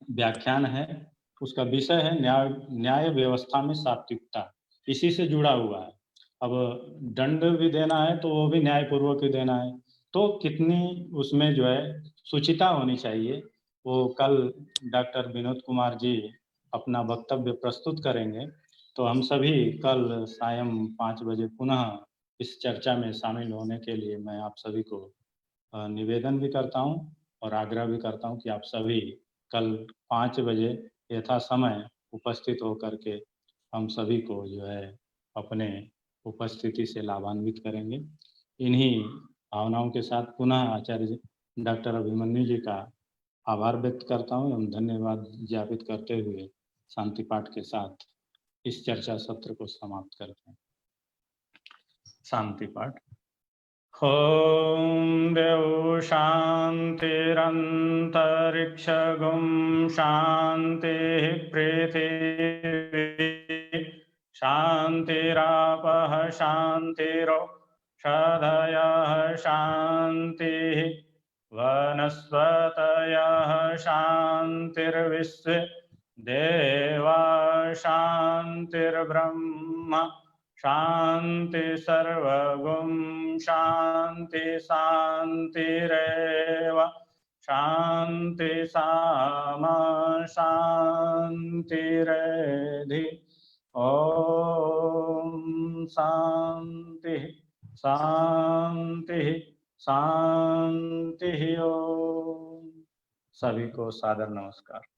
व्याख्यान है उसका विषय है न्याय व्यवस्था में सात्विकता, इसी से जुड़ा हुआ है। अब दंड भी देना है तो वो भी न्यायपूर्वक ही देना है, तो कितनी उसमें जो है शुचिता होनी चाहिए वो कल डॉक्टर विनोद कुमार जी अपना वक्तव्य प्रस्तुत करेंगे तो हम सभी कल सायं 5 बजे पुनः इस चर्चा में शामिल होने के लिए मैं आप सभी को निवेदन भी करता हूं और आग्रह भी करता हूं कि आप सभी कल 5 बजे यथा समय उपस्थित होकर के हम सभी को जो है अपने उपस्थिति से लाभान्वित करेंगे। इन्हीं भावनाओं के साथ पुनः आचार्य डॉक्टर अभिमन्यु जी का आभार व्यक्त करता हूँ एवं धन्यवाद ज्ञापित करते हुए शांति पाठ के साथ इस चर्चा सत्र को समाप्त करते हैं। शांति पाठ। ओम देव शांतिरंतरिक्षगुम शांति पृथिवी शांतिरापः शांतिरोषधयः शांतिः वनस्पतयः शांतिर्विश्वे देवा शांतिर्ब्रह्म शांति सर्वगुम शांति शांतिरेव शांति सामा शांतिरेधि। ओम शांति शांति शांति। ओम। सभी को सादर नमस्कार।